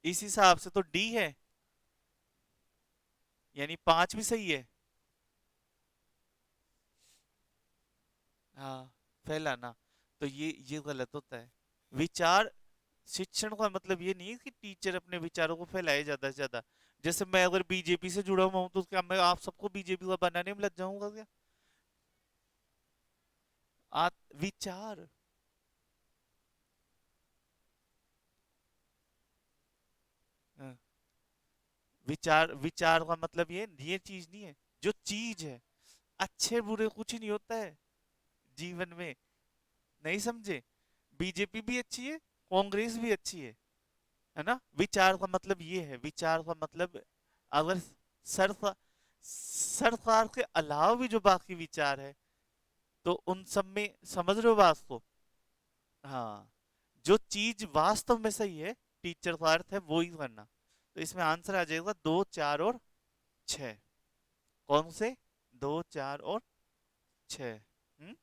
इस हिसाब से तो डी है, यानी पांच भी सही है। हाँ, फैलाना, तो ये गलत होता है। विचार शिक्षण का मतलब ये नहीं है कि टीचर अपने विचारों को फैलाए ज्यादा से ज्यादा। जैसे मैं अगर बीजेपी से जुड़ा हुआ हूं तो क्या मैं आप सबको बीजेपी का बनाने में लग जाऊंगा क्या? विचार। हाँ, विचार विचार का मतलब ये चीज नहीं है, जो चीज है। अच्छे बुरे कुछ नहीं होता है जीवन में, नहीं समझे? बीजेपी भी अच्छी है, कांग्रेस भी अच्छी है ना? विचार का मतलब ये है, विचार का मतलब अगर सरकार सरकार के अलावा भी जो बाकी विचार है, तो उन सब में समझ रहे हो बात को? हाँ, जो चीज वास्तव में सही है, टीचर का अर्थ है वो ही करना। तो इसमें आंसर आ जाएगा दो, चार और छह। कौन से? दो, चार और छह। हम्म।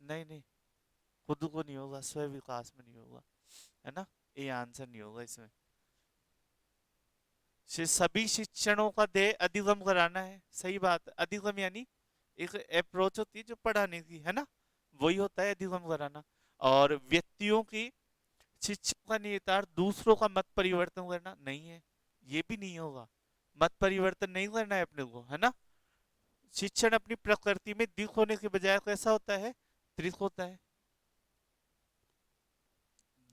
नहीं नहीं, खुद को नहीं होगा, स्वयं विकास में नहीं होगा, है ना। ये आंसर नहीं होगा इसमें। सभी शिक्षणों का ध्येय अधिगम कराना है, सही बात है। अधिगम यानी एक अप्रोच होती है जो पढ़ाने की, है ना, वही होता है अधिगम कराना। और व्यक्तियों की शिक्षा का निहितार्थ दूसरों का मत परिवर्तन करना नहीं है, ये भी नहीं होगा। मत परिवर्तन नहीं करना है अपने को, है ना। शिक्षण अपनी प्रकृति में द्विक होने के बजाय कैसा होता है, त्रिक होता है।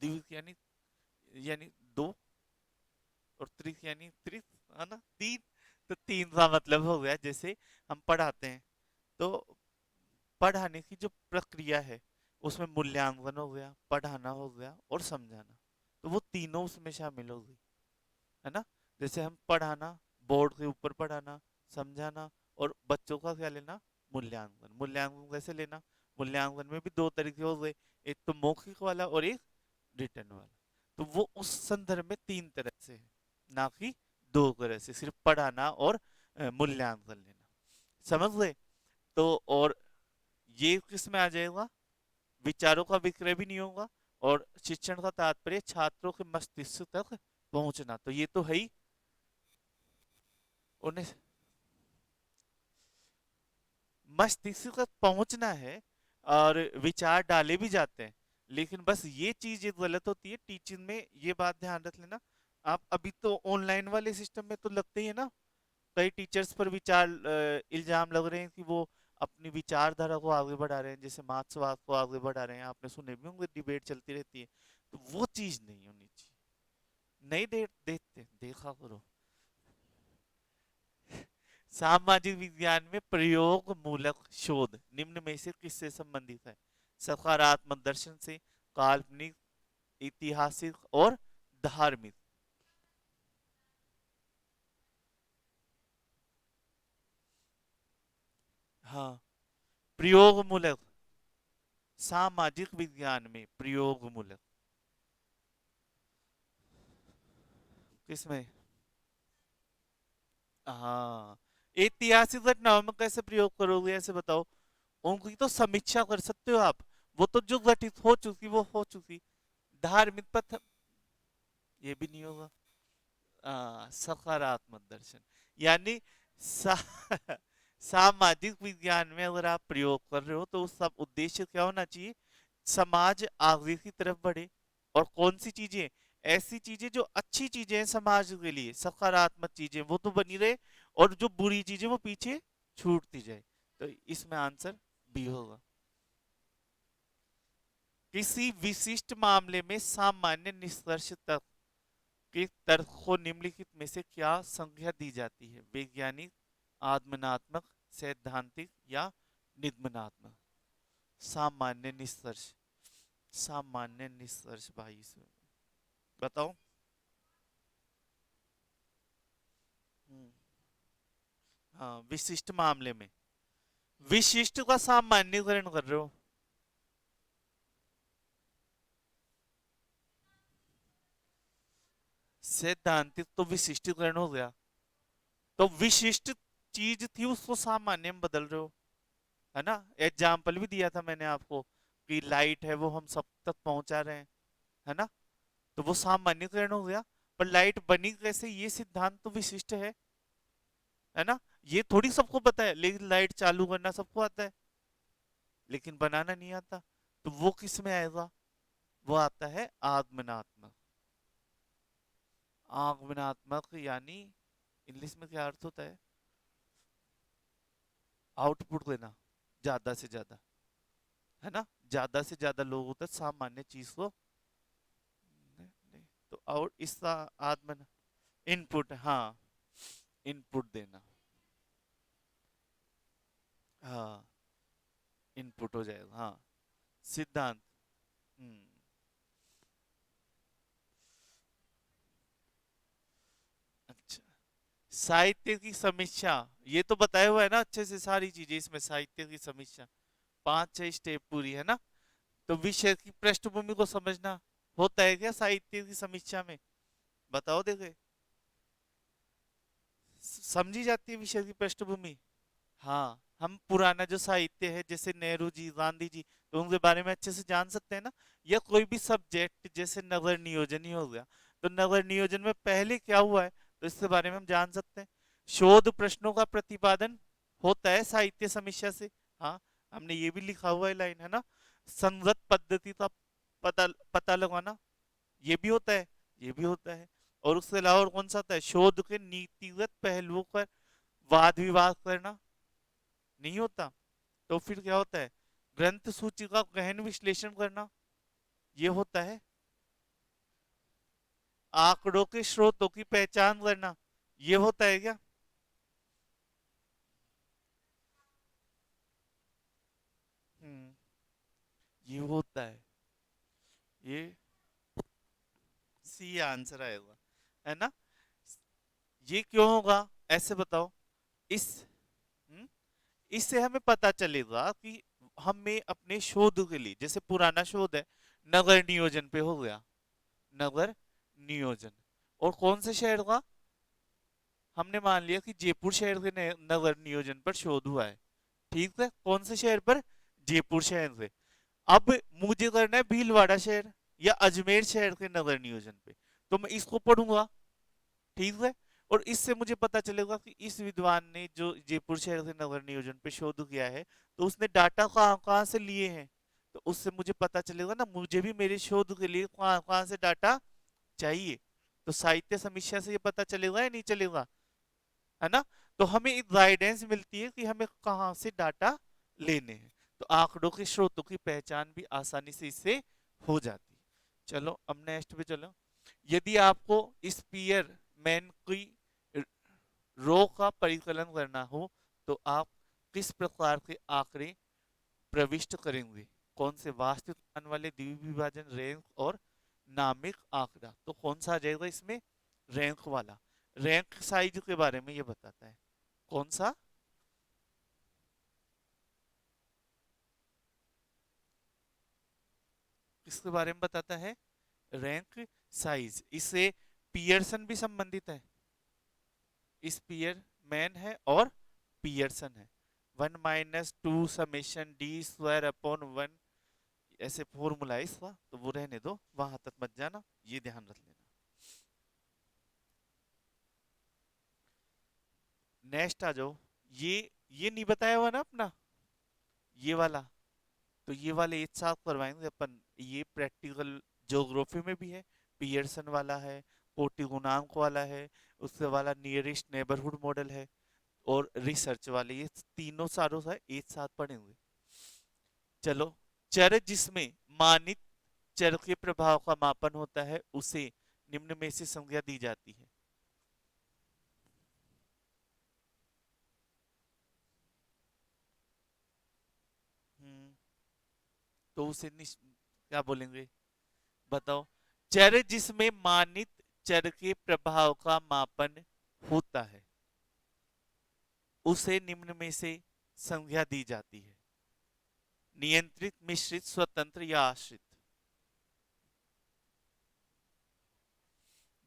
द्विक यानी दो, और त्रिक यानी त्रिक, है ना, तीन। तो तीन का मतलब हो गया, जैसे हम पढ़ाते हैं तो पढ़ाने की जो प्रक्रिया है उसमें मूल्यांकन हो गया, पढ़ाना हो गया और समझाना, तो वो तीनों उसमें शामिल हो गई, है ना। जैसे हम पढ़ाना, बोर्ड के ऊपर पढ़ाना, समझाना, और बच्चों का क्या लेना, मूल्यांकन। मूल्यांकन कैसे लेना, मूल्यांकन में भी दो तरीके हो गए, एक तो मौखिक वाला और एक रिटर्न वाला। तो वो उस संदर्भ में तीन तरह से है, ना कि दो तरह से, सिर्फ पढ़ाना और मूल्यांकन लेना। समझ गए। तो और ये किस में आ जाएगा, विचारों का विक्रय भी नहीं होगा, और शिक्षण का तात्पर्य छात्रों के मस्तिष्क तक पहुंचना, तो ये तो है ही। उन्हें मस्तिष्क तक पहुंचना है, और विचार डाले भी जाते हैं, लेकिन बस ये चीज एक गलत होती है टीचिंग में, ये बात ध्यान रख लेना। आप अभी तो ऑनलाइन वाले सिस्टम में तो लगते ही है ना, कई टीचर्स पर विचार इल्जाम लग रहे हैं कि वो अपनी विचारधारा को आगे बढ़ा रहे हैं, जैसे मार्क्सवाद को आगे बढ़ा रहे हैं, आपने सुने भी होंगे, डिबेट चलती रहती है। तो वो चीज नहीं होनी चाहिए। नहीं देखते, देखा करो। सामाजिक विज्ञान में प्रयोग मूलक शोध निम्न में से किससे संबंधित है, सकारात्मक दर्शन से, काल्पनिक, ऐतिहासिक और धार्मिक। हाँ, प्रयोग मूलक, सामाजिक विज्ञान में प्रयोग मूलक, किसमें। हाँ, ऐतिहासिक घटनाओं में कैसे प्रयोग करोगे, ऐसे बताओ। उनकी तो समीक्षा कर सकते हो आप, वो तो जो घटित हो चुकी वो हो चुकी। धार्मिक पथ, ये भी नहीं होगा। सकारात्मक दर्शन यानी सा, सामाजिक विज्ञान में अगर आप प्रयोग कर रहे हो तो उस सब उद्देश्य क्या होना चाहिए, समाज आगे की तरफ बढ़े। और कौन सी चीजें, ऐसी चीजें जो अच्छी चीजें हैं समाज के लिए, सकारात्मक चीजें वो तो बनी रहे, और जो बुरी चीजें वो पीछे छूटती जाए। तो इसमें आंसर बी होगा। किसी विशिष्ट मामले में सामान्य निष्कर्ष तक के तर्क को निम्नलिखित में से क्या संज्ञा दी जाती है, वैज्ञानिक, आगमनात्मक, सैद्धांतिक या निगमनात्मक। सामान्य निष्कर्ष, सामान्य निष्कर्ष भाई इसमें बताओ। हम्म, हाँ, विशिष्ट मामले में, विशिष्ट का सामान्यकरण कर रहे हो। सैद्धांतिक तो विशिष्टीकरण हो गया, तो विशिष्ट चीज थी उसको सामान्य में बदल रहे हो, है ना। एग्जाम्पल भी दिया था मैंने आपको कि लाइट है वो हम सब तक पहुंचा रहे हैं, है ना। तो वो सामान्यकरण हो गया। पर लाइट बनी कैसे, ये सिद्धांत तो विशिष्ट है ना। ये थोड़ी सबको पता है, लेकिन लाइट चालू करना सबको आता है, लेकिन बनाना नहीं आता। तो वो किस में आएगा, वो आता है आगमनात्मक। आगमनात्मक यानी इंग्लिश में क्या अर्थ होता है, आउटपुट देना, ज्यादा से ज्यादा, है ना। ज्यादा से ज्यादा लोगों तक सामान्य चीज को, नहीं, नहीं, तो आउट इसका आत्मन, इनपुट, हाँ, इनपुट देना, हाँ, इनपुट हो जाएगा, हाँ, सिद्धांत। हम्म, अच्छा, साहित्य की समीक्षा, ये तो बताया हुआ है ना अच्छे से, सारी चीजें इसमें, साहित्य की समीक्षा, पांच छह स्टेप पूरी, है ना। तो विषय की पृष्ठभूमि को समझना, होता है क्या साहित्य की समीक्षा में? बताओ देखे। समझी जाती है विषय की पृष्ठभूमि। हाँ, हम पुराना जो साहित्य है जैसे नेहरू जी, गांधी जी, तो उनके बारे में अच्छे से जान सकते हैं ना। या कोई भी सब्जेक्ट जैसे नगर नियोजन ही हो गया, तो नगर नियोजन में पहले क्या हुआ है, तो इसके बारे में हम जान सकते हैं। शोध प्रश्नों का प्रतिपादन होता है साहित्य समीक्षा से। हाँ, हमने ये भी लिखा हुआ है लाइन, है ना। संगत पद्धति का पता पता लगाना, ये भी होता है, ये भी होता है। और उसके अलावा और कौन सा होता है? शोध के नीतिगत पहलुओं पर वाद विवाद करना, नहीं होता। तो फिर क्या होता है? ग्रंथ सूची का गहन विश्लेषण करना, ये होता है। आंकड़ों के स्रोतों की पहचान करना, ये होता है क्या? हम्म, ये होता ये सी आंसर आएगा, है ना। ये क्यों होगा, ऐसे बताओ। इस हम्म, इससे हमें पता चलेगा कि हमें अपने शोध के लिए, जैसे पुराना शोध है नगर नियोजन पे हो गया, नगर नियोजन, और कौन से शहर का? हमने मान लिया कि जयपुर शहर के नगर नियोजन पर शोध हुआ है। ठीक है, कौन से शहर पर? जयपुर शहर से। अब मुझे करना है भीलवाड़ा शहर या अजमेर शहर के नगर नियोजन पे, तो मैं इसको पढ़ूंगा। ठीक है, और इससे मुझे पता चलेगा कि इस विद्वान ने जो जयपुर शहर के नगर नियोजन पे शोध किया है, तो उसने डाटा कहाँ कहाँ से लिए हैं। तो उससे मुझे पता चलेगा ना, मुझे भी मेरे शोध के लिए कहाँ कहाँ से डाटा चाहिए। तो साहित्य समीक्षा से ये पता चलेगा या नहीं चलेगा, है ना। तो हमें एक गाइडेंस मिलती है कि हमें कहाँ से डाटा लेने हैं। तो आंकड़ों के स्रोतों की पहचान भी आसानी से इससे हो जाती है। चलो अब नेक्स्ट पे चलो। यदि आपको स्पीयर मैन की रो का परिकलन करना हो, तो आप किस प्रकार के आंकड़े प्रविष्ट करेंगे? कौन से वास्तविक मान वाले द्विविभाजन, रैंक और नामिक आंकड़ा? तो कौन सा आ जाएगा इसमें? रैंक वाला। रैंक साइज के बारे में ये बताता है। कौन सा? किसके बारे में बताता है? Rank size. इससे पियर्सन भी संबंधित है। स्पीयर मैन है और पियर्सन है। 1 - 2 समेशन d² अपॉन 1, ऐसे फॉर्मूला है इसका, तो वो रहने दो, वहां तक मत जाना, ये ध्यान रख लेना। नेक्स्ट आ जाओ। ये ये नहीं बताया हुआ ना अपना, ये वाला। तो ये वाले एक साथ करवाएंगे अपन। ये प्रैक्टिकल ज्योग्राफी में भी है, पियर्सन वाला है, कोटि गुणांक वाला है, उससे वाला नियरेस्ट नेबरहुड मॉडल है, और रिसर्च वाले, ये तीनों सारों से एक साथ पढ़ेंगे। चलो। चर जिसमें मानित चर के प्रभाव का मापन होता है, उसे निम्न में से संज्ञा दी जाती है। हम्म, तो उसे क्या बोलेंगे, बताओ। चर जिसमें मानित चर के प्रभाव का मापन होता है, उसे निम्न में से संज्ञा दी जाती है। नियंत्रित, मिश्रित, स्वतंत्र या आश्रित?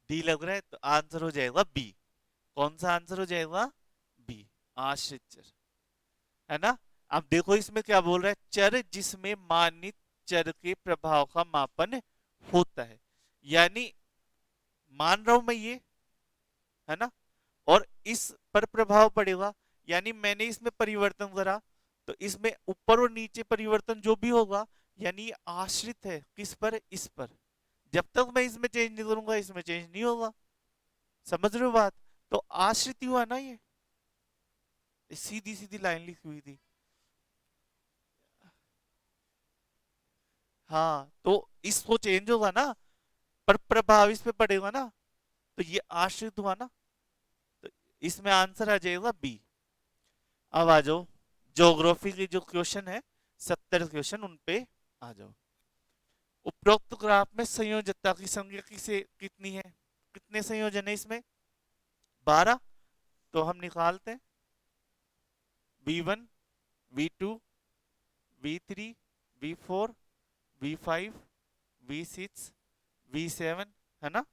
डी लग रहा है, तो आंसर हो जाएगा बी। कौन सा आंसर हो जाएगा? बी, आश्रित चर, है ना। अब देखो इसमें क्या बोल रहा है, चर जिसमें मानित चर के प्रभाव का मापन होता है, यानी मान रहा हूं मैं ये, है ना, और इस पर प्रभाव पड़ेगा, यानी मैंने इसमें परिवर्तन करा, तो इसमें ऊपर और नीचे परिवर्तन जो भी होगा, यानी ये आश्रित है किस पर? इस पर। जब तक मैं इसमें चेंज नहीं करूंगा, इसमें चेंज नहीं होगा। समझ रहे हो बात? तो आश्रित ही हुआ ना ये, सीधी सीधी लाइन लिखी हुई थी। हाँ, तो इसको चेंज होगा ना, पर प्रभाव इस पे पड़ेगा ना, तो ये आश्रित हुआ ना। तो इसमें आंसर आ जाएगा बी। अब आ जाओ, ज्योग्राफी के जो क्वेश्चन है, 70 क्वेश्चन, उन पे आ जाओ। उपरोक्त ग्राफ में संयोजकता की संख्या किसे कितनी है? कितने संयोजन है इसमें? 12। तो हम निकालते हैं। V1, V2, V3, V4, V5, V6, V7 है ना।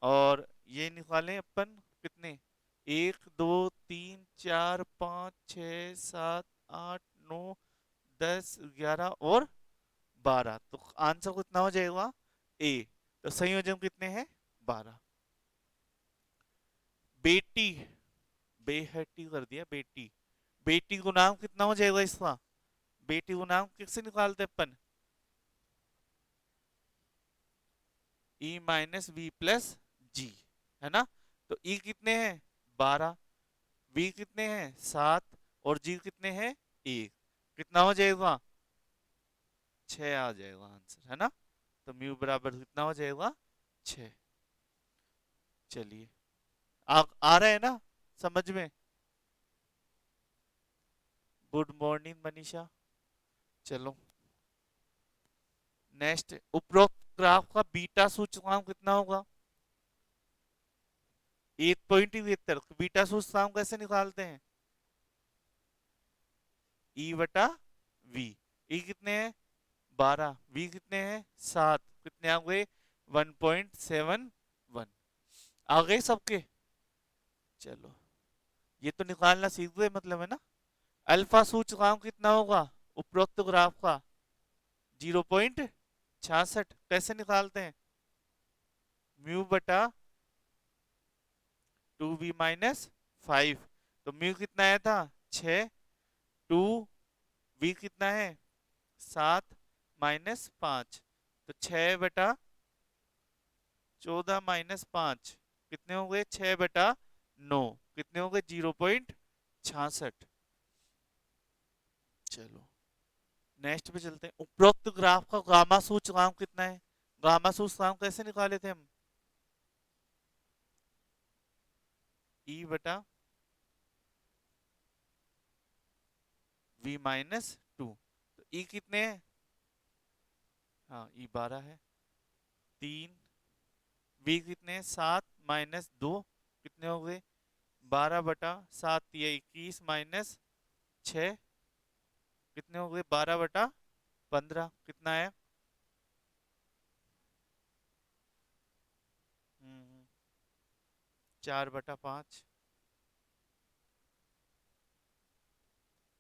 और ये निकालें अपन कितने, 1 2 3 4 5 6 7 8 9 10 11 और 12, तो आंसर कितना हो जाएगा ए। तो संयोजन कितने हैं 12। बेटी, बेहटी कर दिया बेटी। बेटी को नाम कितना हो जाएगा इसका, बेटी को नाम किससे निकालते हैं अपन, ई माइनस वी प्लस जी, है ना। तो ई कितने हैं 12, वी कितने हैं 7 और जी कितने हैं 1, कितना हो जाएगा 6 आ जाएगा आंसर, है ना। तो म्यू बराबर कितना हो जाएगा 6। चलिए आ रहा है ना समझ में। Good morning Manisha. चलो नेक्स्ट, उपरोक्त ग्राफ का बीटा सूचकांक कितना होगा, 1.73। बीटा सूचकांक कैसे निकालते हैं, ई बटा वी। ई कितने हैं 12, वी कितने हैं 7, कितने आ गए 1.71 आ गए सबके। चलो ये तो निकालना सीख गए मतलब, है ना। अल्फा सूचकांक कितना होगा उपरोक्त ग्राफ का, 0.66। कैसे निकालते हैं, म्यू बटा 2v-5। तो म्यू कितना आया था 6, 2 वी कितना है 7 - 5, तो 6/14 - 5 कितने हो गए 6/9, कितने हो गए 0.66। चलो नेक्स्ट पे चलते हैं, उपरोक्त ग्राफ का गामा सूचकांक कितना है, गामा सूचकांक कैसे निकाले थे हम, ई बटा v-2। तो ई कितने हैं, हाँ ई 12 है, 3, वी कितने हैं 7 - 2 कितने हो गए 12/7 या 21 - 6 कितने हो गए 12/15 कितना है, 4/5,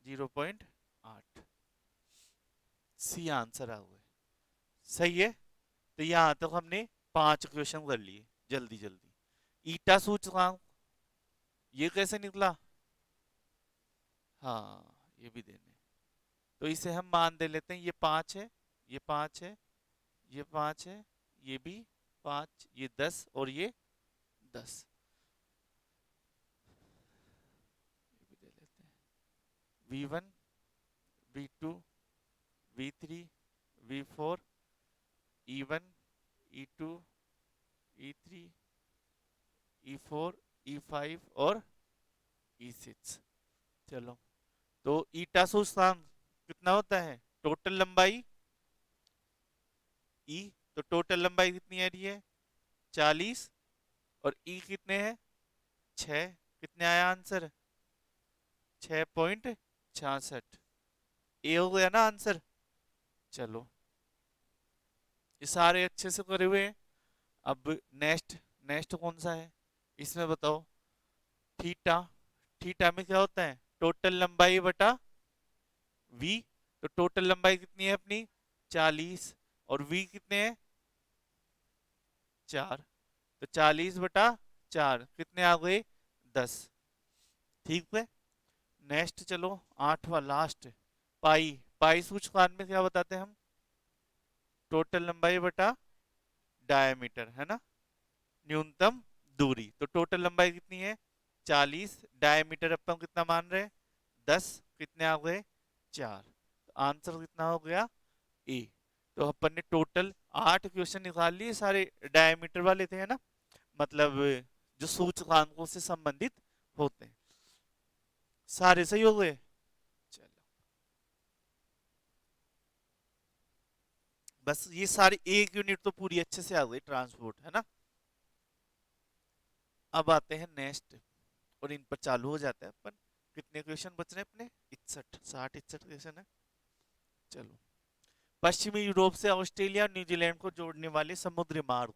0.8। सी आंसर आ गए, सही है। तो यहां तक हमने 5 क्वेश्चन कर लिए जल्दी जल्दी। ईटा सूचकांक ये कैसे निकला, हाँ ये भी देने, तो इसे हम मान दे लेते हैं, ये 5 है, ये 5 है, ये 5 है, ये भी 5, ये 10 और ये 10, ये भी दे लेते हैं। V1 V2 V3 V4 E1 E2 E3 E4 E5 और E6। चलो तो ईटा सूचकांक कितना होता है, टोटल लंबाई ई, तो टोटल लंबाई कितनी आ रही है 40, और ई कितने हैं 6, कितने आया आंसर 6.66, ए हो गया ना आंसर। चलो ये सारे अच्छे से करे हुए हैं। अब नेक्स्ट, नेक्स्ट कौन सा है इसमें बताओ, थीटा। थीटा में क्या होता है टोटल लंबाई बटा वी, तो टोटल लंबाई कितनी है अपनी 40, और वी कितने हैं 4, तो 40/4 कितने आ गए 10, ठीक है। नेक्स्ट चलो 8वां लास्ट, पाई। पाई सूचकांक में क्या बताते हैं हम, टोटल लंबाई बटा डायमीटर, है ना, न्यूनतम दूरी। तो टोटल लंबाई कितनी है 40, डायमीटर अपन कितना मान रहे हैं 10, कितने आ गए 4, तो आंसर कितना हो गया ए। तो अपन ने टोटल 8 क्वेश्चन निकाल लिए, सारे डायमीटर वाले थे, है ना, मतलब जो सूचकांकों से संबंधित होते हैं। सारे सही हो गए। चलो बस ये सारी एक यूनिट तो पूरी अच्छे से आ गई ट्रांसपोर्ट, है ना। अब आते हैं नेक्स्ट, और इन पर चालू हो जाता है अपन। कितने क्वेश्चन बच रहे हैं अपने, 61 60 61 क्वेश्चन है। चलो पश्चिमी यूरोप से ऑस्ट्रेलिया और न्यूजीलैंड को जोड़ने वाले समुद्री मार्ग।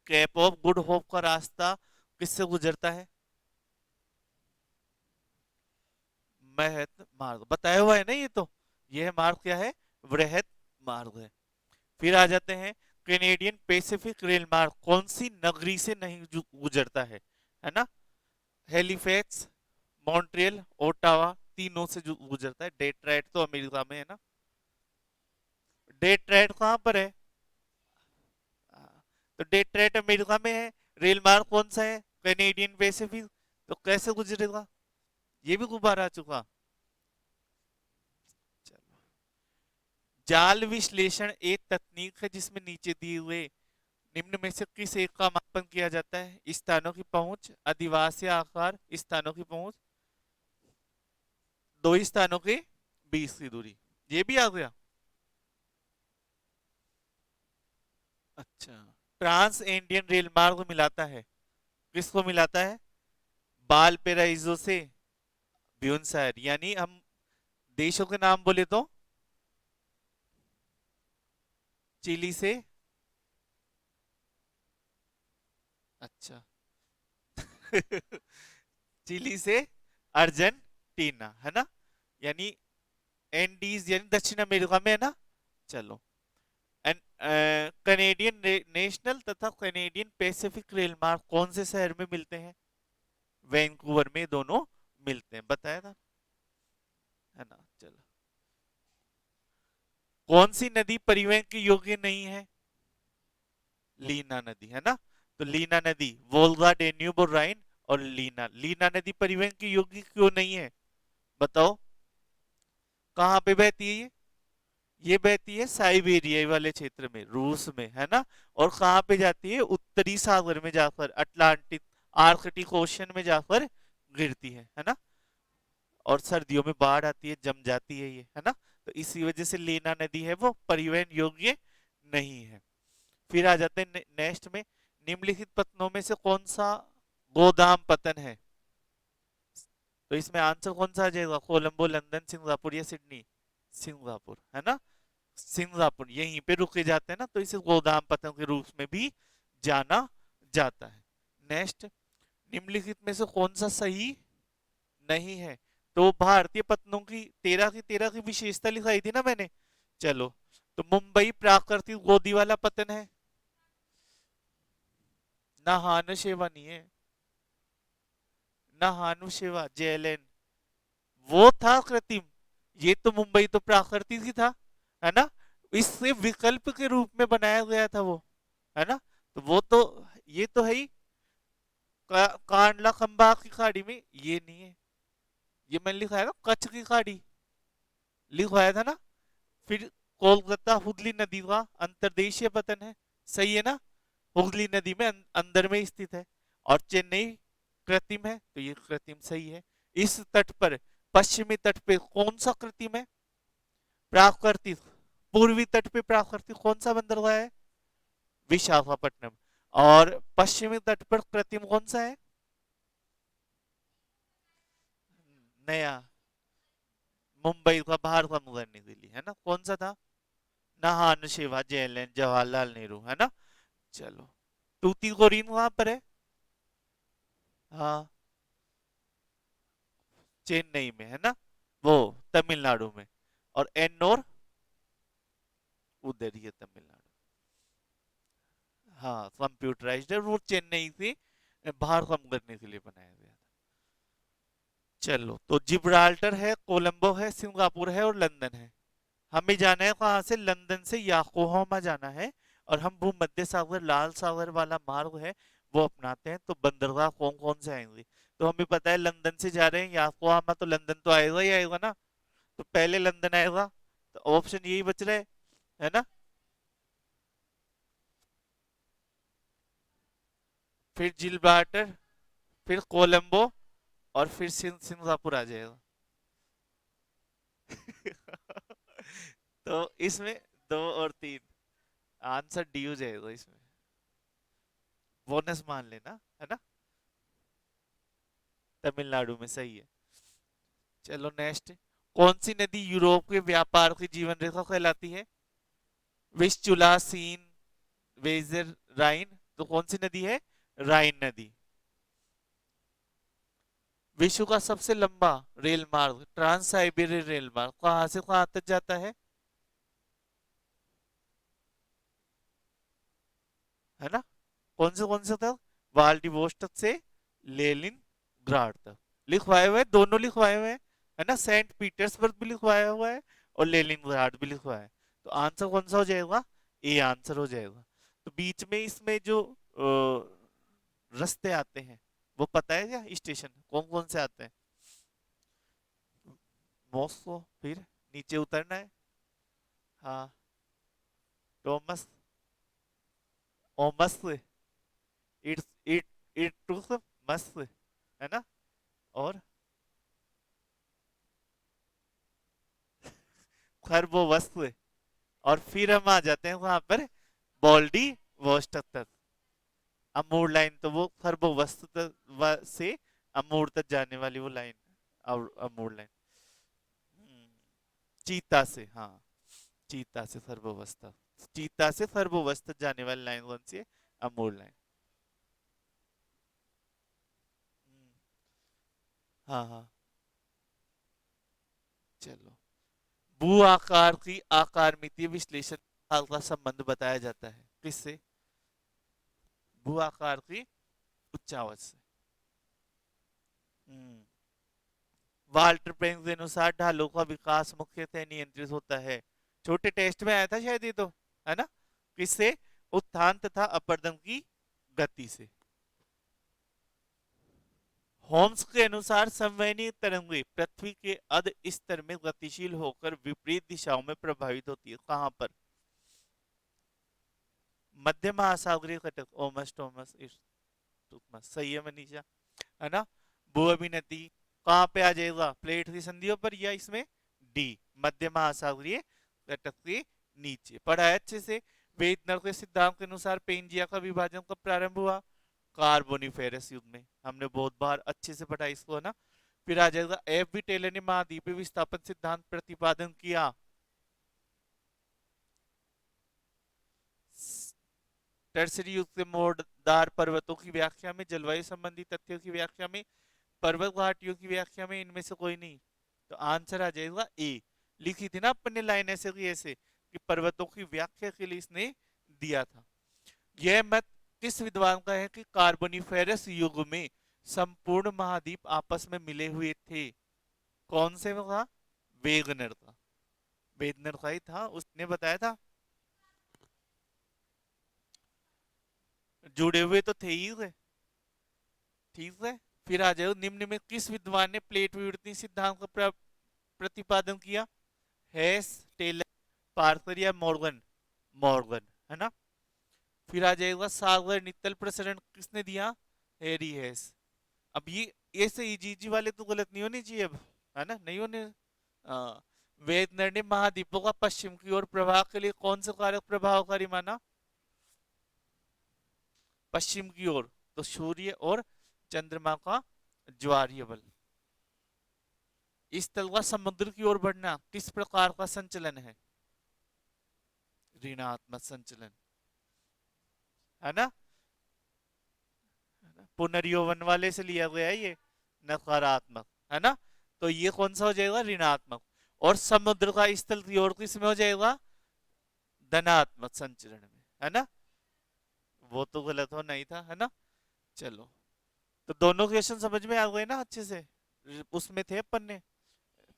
केप ऑफ गुड होप का रास्ता किससे गुजरता है? महत मार्ग बताया हुआ है ना ये तो। यह मार्ग क्या है? वृहत मार्ग है। फिर आ जाते हैं, कैनेडियन पैसिफिक रेल मार्ग कौन सी नगरी से नहीं गुजरता है ना? हेलिफैक्स, मॉन्ट्रियल, ओटावा, तीनों से गुजरता है। डेट्राइट तो अमेरिका में है ना। डेट्राइट कहाँ पर है? तो डेट्राइट अमेरिका में है। रेल मार्ग कौन सा है? Canadian Pacific. तो कैसे गुजरेगा? ये भी गुब्बारा आ चुका। चलो, जाल विश्लेषण एक तकनीक है जिसमें नीचे दिए हुए निम्न में से किस एक का मापन किया जाता है? स्थानों की पहुंच, अधिवासी आकार, स्थानों की पहुंच, दो ही स्थानों के बीच की दूरी। ये भी आ गया। अच्छा, ट्रांस इंडियन रेल मार्ग मिलाता है, किसको मिलाता है? बाल पेराइजो से ब्यूनस आयर, यानी हम देशों के नाम बोले तो चिली से, अच्छा चिली से अर्जेंटीना है ना, यानी एंडीज यानी दक्षिण अमेरिका में है ना। चलो, कैनेडियन नेशनल तथा कैनेडियन पैसिफिक रेल मार्ग कौन से शहर में मिलते हैं? वैंकूवर में दोनों मिलते हैं, बताया था है ना। चलो, कौन सी नदी परिवहन के योग्य नहीं है? लीना नदी है ना। तो लीना नदी, वोल्गा, डेन्यूब और राइन, और लीना लीना नदी परिवहन के योग्य क्यों नहीं है? बताओ। कहाँ पे बहती है ये बहती है साइबेरिया वाले क्षेत्र में, रूस में है ना। और कहाँ पे जाती है? उत्तरी सागर में जाकर, अटलांटिक आर्कटिक ओशन में जाकर गिरती है ना। और सर्दियों में बाढ़ आती है, जम जाती है ये, है ना। तो इसी वजह से लीना नदी है वो परिवहन योग्य नहीं है। फिर आ जाते हैं नेक्स्ट में, निम्नलिखित पत्तनों में से कौन सा गोदाम पतन है? तो इसमें आंसर कौन सा आ जाएगा? कोलंबो, लंदन, सिंगापुर या सिडनी? सिंगापुर है ना। सिंगापुर यहीं पे रुके जाते हैं ना, तो इसे गोदाम पतन के रूप में भी जाना जाता है। नेक्स्ट, निम्नलिखित में से कौन सा सही नहीं है? तो भारतीय पत्तनों की तेरह की विशेषता लिखाई थी ना मैंने। चलो, तो मुंबई प्राकृतिक गोदी वाला पतन है ना, हान शेवा नहीं है ना, हानु शेवा जेएलएन वो था कृत्रिम। ये तो मुंबई तो प्राकृतिक ही था, है ना। इससे विकल्प के रूप में बनाया गया था वो, है ना। तो वो तो, ये तो है ही कांडला खंबा की खाड़ी में, ये नहीं है। ये मैंने लिखा है ना, कच्छ की खाड़ी लिखवाया था ना। फिर कोलकाता हुगली नदी का अंतर्देशीय पतन है, सही है ना। हुगली नदी में अंदर में स्थित है। और चेन्नई कृत्रिम है, तो ये कृत्रिम सही है। इस तट पर, पश्चिमी तट पे कौन सा कृत्रिम है? प्राकृतिक। पूर्वी तट पे प्राकृतिक कौन सा बंदरगाह है? विशाखापट्टनम। और पश्चिमी तट पर कृत्रिम कौन सा है? नया, मुंबई का बाहर का करने के लिए, है ना। कौन सा था? नाहान शिवा जेएलएन, जवाहरलाल नेहरू, है ना। चलो, तूतीकोरिन वहां पर है। हाँ, चेन्नई में है ना, वो तमिलनाडु में। और एन्नोर उधर ही है, तमिलनाडु। हाँ, कंप्यूटराइज्ड है, वो चेन्नई से बाहर कम करने के लिए बनाया गया था। चलो, तो जिब्राल्टर है, कोलंबो है, सिंगापुर है और लंदन है। हमें जाना है कहाँ से? लंदन से याकोहामा जाना है। और हम भूमध्य सागर, लाल सागर वाला मार्ग है वो अपनाते हैं। तो बंदरगाह कौन कौन से आएंगे? तो हमें पता है लंदन से जा रहे हैं याकोहामा, तो लंदन तो आएगा ही आएगा ना। तो पहले लंदन आएगा, तो ऑप्शन यही बच रहा है ना। फिर जिब्राल्टर, फिर कोलंबो, और फिर सिंगापुर आ जाएगा। तो इसमें दो और तीन, आंसर डी हो जाएगा इसमें। बोनस मान लेना, है ना। तमिलनाडु में सही है। चलो नेक्स्ट, कौन सी नदी यूरोप के व्यापार की जीवन रेखा कहलाती है? विस्चुला, सीन, वेजर, राइन। तो कौन सी नदी है? राइन नदी। विश्व का सबसे लंबा रेल मार्ग ट्रांस साइबेरियन रेल मार्ग कहां से कहां तक जाता है? है ना? कौन से तक? व्लादिवोस्टोक से लेनिन ग्राड तक लिखवाए हुए हैं, दोनों लिखवाए हुए हैं। है ना? सेंट पीटर्सबर्ग भी लिखवाया हुआ है और लेनिन ग्राड भी लिखवाया है। तो आंसर कौन सा हो जाएगा? ए आंसर हो जाएगा। तो बीच में इसमें जो रास्ते आते हैं वो पता है क्या? स्टेशन कौन कौन से आते हैं? मॉस्को, फिर नीचे उतरना है। हाँ, टॉमस, ओमस, it's it it Thomas, है ना? और खरबोवस्त। और फिर हम आ जाते हैं वहां पर बॉल्डी वोस्टक तक। अमूर लाइन तो वो खरबोवस्त से अमूर तक जाने वाली वो लाइन। और अमूर लाइन। चीता से, हाँ, चीता से खरबोवस्त, चीता से खरबोवस्त जाने वाली लाइन कौन सी है? अमूर लाइन। हाँ हाँ। चलो, भू आकार की आकारमितीय विश्लेषण काल का संबंध बताया जाता है किससे? भू आकार की उच्चावच से। हम्म। वाल्टर प्रेंग के अनुसार ढालों का विकास मुख्यतः नियंत्रित होता है। छोटे टेस्ट में आया था शायद ये तो, है ना? किससे? उत्थान तथा अपरदन की गति से। होम्स के अनुसार संवहनी तरंगें पृथ्वी के अध स्तर में गतिशील होकर विपरीत दिशाओं में प्रभावित होती है। कहां पर? मध्य महासागरीय घटक, ओमस, टॉमस, तुकमस। सही है मनीषा, है ना? भू अभिनति कहां पे आ जाएगा? प्लेट की संधियों पर या इसमें डी, मध्य महासागरीय घटक के नीचे। पढ़ा है अच्छे से? वेदनर के सिद्धांत के अनुसार पेंजिया का विभाजन कब प्रारंभ हुआ? कार्बोनिफेरस युग में। हमने बहुत बार अच्छे से पढ़ा इसको, है ना? फिर आ जाएगा एफ बी टेलर ने महाद्वीपीय विस्थापन सिद्धांत प्रतिपादन किया। टर्सरी युग के मोड़दार पर्वतों की व्याख्या में, जलवायु संबंधी तथ्यों की व्याख्या में, पर्वत घाटियों की व्याख्या में, इनमें से कोई नहीं। तो आंसर आ जाएगा ए। लिखी थी ना अपन ने लाइन ऐसे की ऐसे कि पर्वतों की व्याख्या के लिए इसने दिया था। यह मत किस विद्वान का है कि कार्बोनिफेरस युग में संपूर्ण महाद्वीप आपस में मिले हुए थे? कौन से में कहा? वेगनर का। वेगनर का ही था, उसने बताया था। जुड़े हुए तो थे ही थे। ठीक है। फिर आ जाओ, निम्न में किस विद्वान ने प्लेट विवर्तनी सिद्धांत का प्रतिपादन किया? हेस, टेलर, पार्कर या मॉर्गन? मॉर्गन, है ना? फिर आ जाएगा सागर नित्तल प्रसरण किसने दिया? हेरी हेस। अब ये से इजी वाले तो गलत नहीं होनी चाहिए अब, है ना? नहीं होने। वेदनर ने महाद्वीपों का पश्चिम की ओर प्रवाह के लिए कौन सा कारक प्रभावकारी माना? पश्चिम की ओर तो सूर्य और चंद्रमा का ज्वारीय बल। इस तल का समुद्र की ओर बढ़ना किस प्रकार का संचलन है? ऋणात्मक संचलन, है ना? पुनर्यौवन वाले से लिया गया है ये, नकारात्मक, है ना? तो ये कौन सा हो जाएगा? ऋणात्मक। और समुद्र का स्थल की ओर किस में हो जाएगा? धनात्मक संचरण में, है ना? वो तो गलत होना ही था, है ना? चलो, तो दोनों क्वेश्चन समझ में आ गए ना अच्छे से? उसमें थे अपन ने,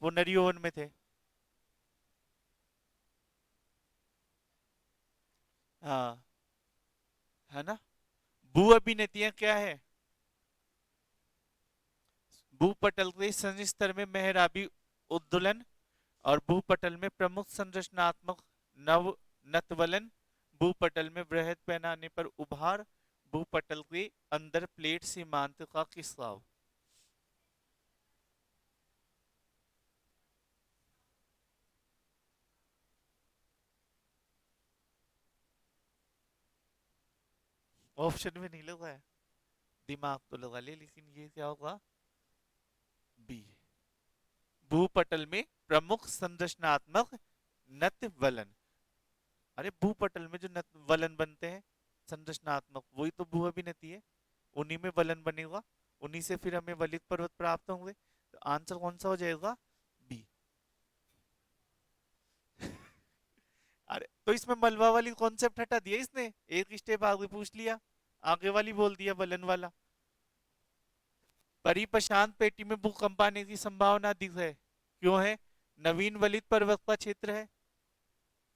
पुनर्यौवन में थे। हाँ, है ना? भू अभिनतियां क्या है? भूपटल के संस्तर में मेहराबी उद्दोलन और भूपटल में प्रमुख संरचनात्मक नव नतवलन, भूपटल में वृहद पैमाने पर उभार, भूपटल के अंदर प्लेट सीमांत का खिसकाव। ऑप्शन में नहीं लगा है, दिमाग तो लगा ले, लेकिन ये क्या होगा? बी, भूपटल में प्रमुख संरचनात्मक नत वलन। अरे भूपटल में जो नत वलन बनते हैं संरचनात्मक, वही तो भू अभिनति है। उन्हीं में वलन बनेगा, उन्हीं से फिर हमें वलित पर्वत प्राप्त होंगे। तो आंसर कौन सा हो जाएगा? बी। अरे तो इसमें मलबा वाली कॉन्सेप्ट हटा दिया इसने, एक स्टेप आगे पूछ लिया, आगे वाली बोल दिया वलन वाला। परिप्रशांत पेटी में भूकंप आने की संभावना अधिक है, क्यों है? नवीन वलित पर्वत का क्षेत्र है,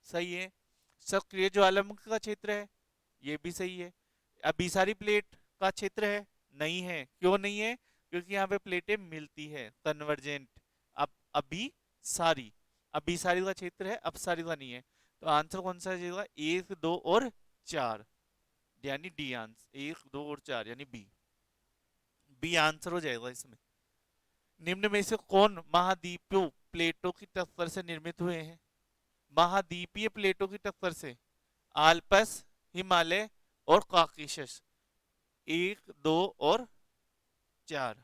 सही है। सक्रिय ज्वालामुखी का क्षेत्र है, ये भी सही है। अभिसारी प्लेट का क्षेत्र है, नहीं है। क्यों नहीं है? क्योंकि यहाँ पे प्लेटें मिलती है, कन्वर्जेंट। अब अभी सारी, अभिसारी का क्षेत्र है, अपसारी का नहीं है। तो आंसर कौन सा जाएगा? एक, दो और चार, यानी डी आंसर। एक, दो और चार यानी बी। बी आंसर हो जाएगा इसमें। निम्न में से कौन महाद्वीपों प्लेटों की टक्कर से निर्मित हुए हैं? महाद्वीपीय प्लेटों की टक्कर से, आल्पस, हिमालय और कॉकेशस। एक, दो और चार।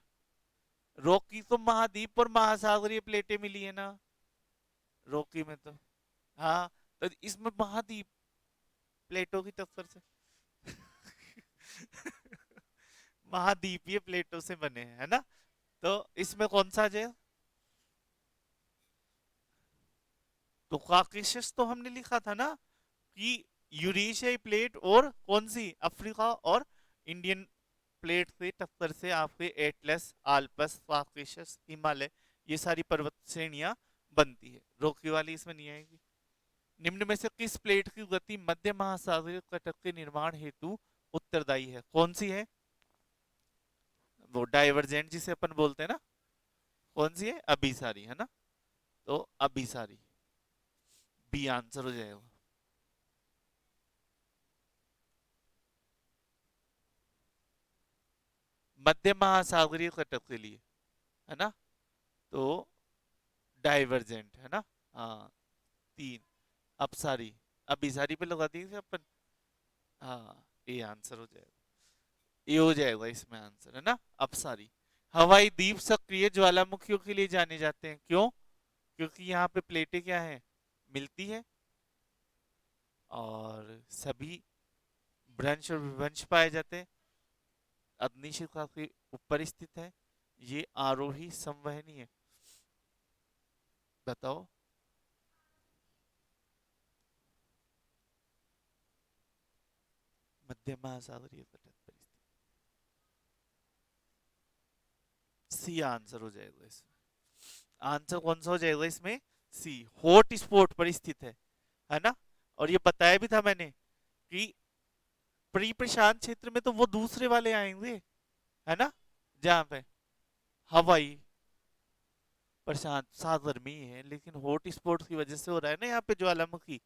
रॉकी तो महाद्वीप और महासागरीय प्लेटें मिली है ना, रॉकी में तो। हाँ, तो इसमें महाद्वीप प्लेटों की टक्कर से महाद्वीपीय प्लेटों से बने हैं, है ना। तो इसमें कौन सा है? तो कॉकेशस तो हमने लिखा था ना कि यूरेशियाई प्लेट और कौन सी, अफ्रीका और इंडियन प्लेट से टक्कर से आपके एटलस, आल्पस, कॉकेशस, हिमालय, ये सारी पर्वत श्रेणियां बनती है। रोकी वाली इसमें नहीं आएगी। निम्न में से किस प्लेट की गति मध्य महासागरीय कटक के निर्माण हेतु उत्तरदायी है? कौन सी है? वो डाइवर्जेंट जिसे अपन बोलते हैं ना, कौन सी है? अभिसारी, है ना। तो अभिसारी, बी आंसर हो जाएगा। मध्य महासागरीय कटक के लिए, है ना। तो डाइवर्जेंट, है ना। हाँ, तीन। अपसारी, अभिसारी पे लगा दी थी अपन। हाँ, ये आंसर हो जाएगा, ये हो जाएगा इसमें आंसर, है ना, अपसारी। हवाई द्वीप सक्रिय ज्वालामुखियों के लिए जाने जाते हैं, क्यों? क्योंकि यहाँ पे प्लेटें क्या है, मिलती है, और सभी भ्रंश और विभ्रंश पाए जाते हैं। अग्निशिखा के ऊपर स्थित है, ये आरोही संवहनी है। बताओ। मध्य महासागरीय तट पर स्थित, सी आंसर हो जाएगा इसमें। आंसर कौन सा हो जाएगा इसमें? सी, हॉट स्पॉट पर स्थित है ना। और ये बताया भी था मैंने कि प्री प्रशांत क्षेत्र में तो वो दूसरे वाले आएंगे, है ना, जहां पे हवाई प्रशांत सागर में ही है, लेकिन हॉट स्पॉट की वजह से हो रहा है ना यहाँ पे ज्वालामुखी,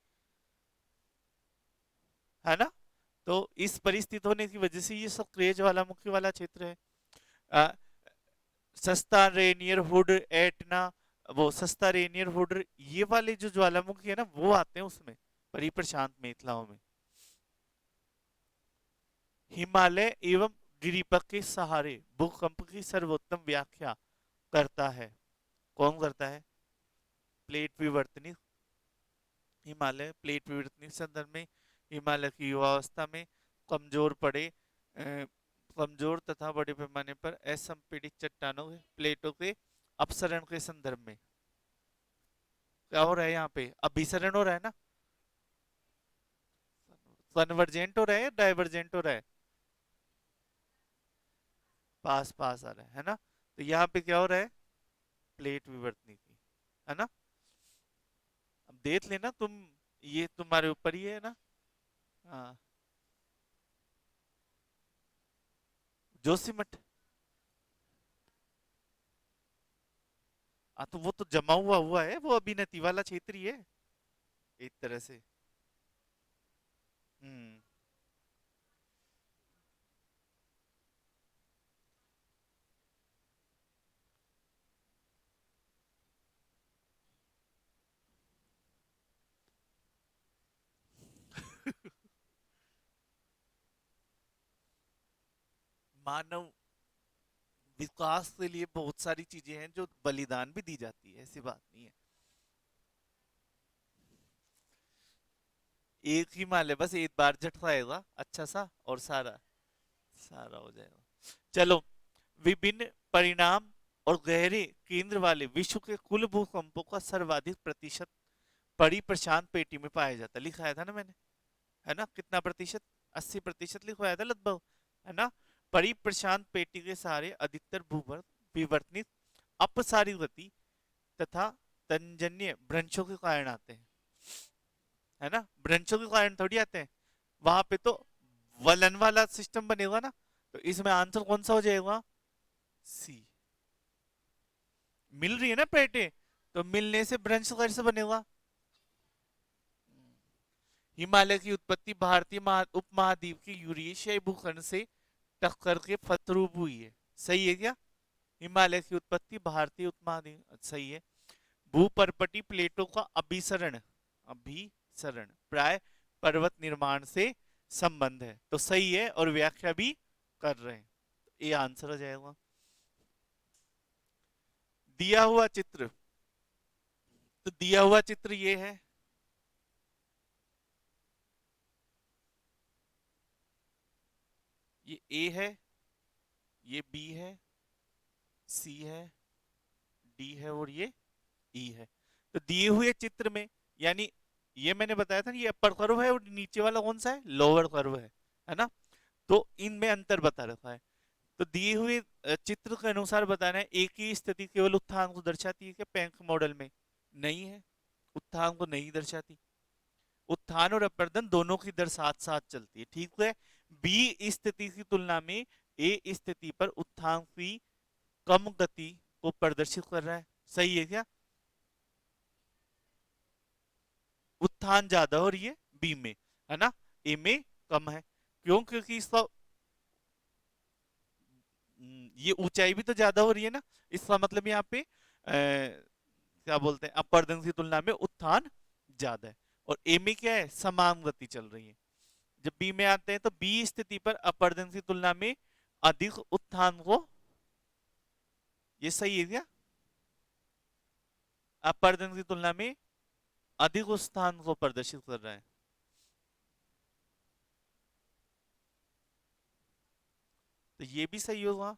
है ना। तो इस परिस्थिति होने की वजह से ये सक्रिय ज्वालामुखी वाला क्षेत्र है। आ, सस्ता रेनियर हुड, एटना, वो सस्ता रेनियर हुड, ये वाले जो ज्वालामुखी है ना, वो आते हैं उसमें परिप्रशांत मेखलाओं में। हिमालय एवं गिरिपथ के सहारे भूकंप की सर्वोत्तम व्याख्या करता है, कौन करता है? प्लेट विवर्तनिक। हिमालय प्लेट विवर्तनिक संदर्भ में हिमालय की युवावस्था में कमजोर पड़े, कमजोर तथा बड़े पैमाने पर असंपीड़ित चट्टानों के प्लेटों के अपसरण के संदर्भ में क्या हो रहा है? यहाँ पे अभिसरण हो रहा है ना, कन्वर्जेंट हो रहा है या डाइवर्जेंट हो रहा है? पास पास आ रहा है ना। तो यहाँ पे क्या हो रहा है? प्लेट विवर्तनिक, है ना। अब देख लेना तुम, ये तुम्हारे ऊपर ही है ना। हाँ, जोशीमठ। हाँ, तो वो तो जमा हुआ हुआ है, वो अभिनति वाला क्षेत्र ही है, एक तरह से। हम्म। मानव विकास के लिए बहुत सारी चीजें हैं जो बलिदान भी दी जाती है, ऐसी बात नहीं है। एक ही माल है, बस एक बार झटकाएगा अच्छा सा और सारा सारा हो जाएगा। चलो, विभिन्न परिणाम और गहरे केंद्र वाले विश्व के कुल भूकंपों का सर्वाधिक प्रतिशत बड़ी प्रशांत पेटी में पाया जाता है, लिखाया था ना मैंने, है ना? कितना प्रतिशत? 80% लिखवाया था लगभग, है ना? बड़ी प्रशांत पेटी के सहारे अधिकतर भूवर्ग विवर्तनिक अपसारी गति तथा तंजन्य भ्रंशों के कारण आते हैं, है ना? भ्रंशों के कारण थोड़ी आते हैं, वहां पे तो वलन वाला सिस्टम बनेगा ना। तो इसमें आंसर कौन सा हो जाएगा? सी। मिल रही है ना पेटे, तो मिलने से भ्रंश कैसे बनेगा? हिमालय की उत्पत्ति भारतीय उपमहाद्वीप के यूरेशियाई भूखंड से टक्कर के फलस्वरूप हुई है, सही है क्या? हिमालय की उत्पत्ति भारतीय उपमहाद्वीप, सही है। भूपर्पटी प्लेटों का अभिसरण, अभिसरण प्राय पर्वत निर्माण से संबंध है, तो सही है और व्याख्या भी कर रहे हैं, ये आंसर हो जाएगा। दिया हुआ चित्र, तो दिया हुआ चित्र ये है, ये ए है, ये बी है, सी है, डी है और ये ई है। तो दिए हुए चित्र में, यानी ये मैंने बताया था ना, ये अपर कर्व है और नीचे वाला कौन सा है? लोअर कर्व है ना? तो इनमें अंतर बता रखा है। तो दिए हुए चित्र के अनुसार बताना है, एक ही स्थिति केवल उत्थान को दर्शाती है क्या पैंक मॉडल में? नहीं है, उत्थान को नहीं दर्शाती। उत्थान और अपर्दन दोनों की दर साथ साथ चलती है, ठीक है। बी स्थिति की तुलना में ए स्थिति पर उत्थान की कम गति को प्रदर्शित कर रहा है, सही है क्या? उत्थान ज्यादा हो रही है बी में, है ना? ए में कम है, क्यों? क्योंकि इसका ये ऊंचाई भी तो ज्यादा हो रही है ना, इसका मतलब यहाँ पे क्या बोलते हैं, अपवर्तन की तुलना में उत्थान ज्यादा है। और ए में क्या है? समान गति चल रही है। जब बी में आते हैं तो बी स्थिति पर अपवर्तन की तुलना में अधिक उत्थान को, ये सही है क्या? अपवर्तन की तुलना में अधिक उत्थान को प्रदर्शित कर रहा है, तो ये भी सही होगा।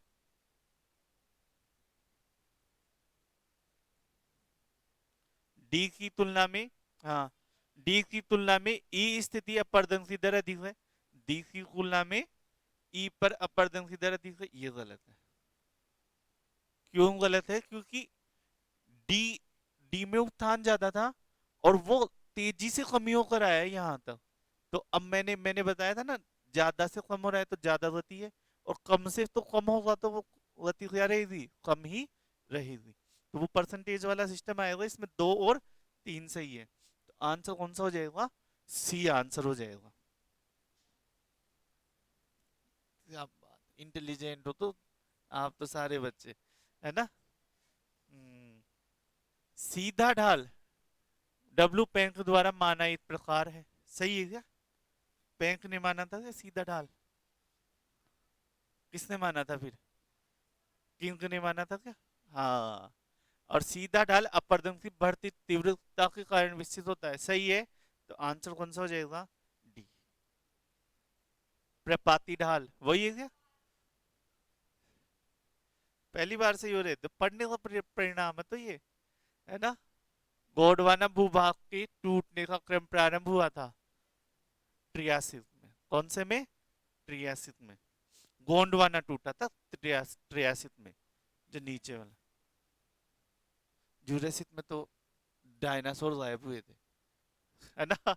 डी की तुलना में, हाँ, डी की तुलना में ई स्थिति अपवर्तन की दर अधिक है, डी की तुलना में ई पर अपवर्तन की दर अधिक है, ये गलत है। क्यों गलत है? क्योंकि डी डी में उत्थान ज्यादा था और वो तेजी से कमी होकर आया है यहाँ तक। तो अब मैंने बताया था ना, ज्यादा से कम हो रहा है तो ज्यादा गति है, और कम से तो कम होगा तो वो गति क्या रहेगी? कम ही रहेगी। तो वो परसेंटेज वाला सिस्टम आएगा, इसमें 2 और 3 सही है, तो आंसर कौन सा हो जाएगा? सी आंसर हो जाएगा। क्या बात, इंटेलिजेंट हो तो आप तो सारे बच्चे, है ना? हम्म, सीधा ढाल डब्लू पैंक द्वारा माना एक प्रकार है, सही है क्या? पैंक ने माना था क्या सीधा ढाल? किसने माना था फिर? किंग ने माना था क्या? हाँ। और सीधा ढाल अपवर्तन की बढ़ती तीव्रता के कारण विकसित होता है, सही है। तो आंसर कौन सा हो जाएगा? डी। प्रपाती ढाल वही है क्या? पहली बार से ही हो रहे तो पढ़ने का परिणाम है तो ये, है ना? गोंडवाना भूभाग के टूटने का क्रम प्रारंभ हुआ था ट्रियासिक में, कौन से में? ट्रियासिक में गोंडवाना टूटा था, ट्रियासिक में, जो नीचे वाला। जुरासिक में तो डायनासोर गायब हुए थे, है ना?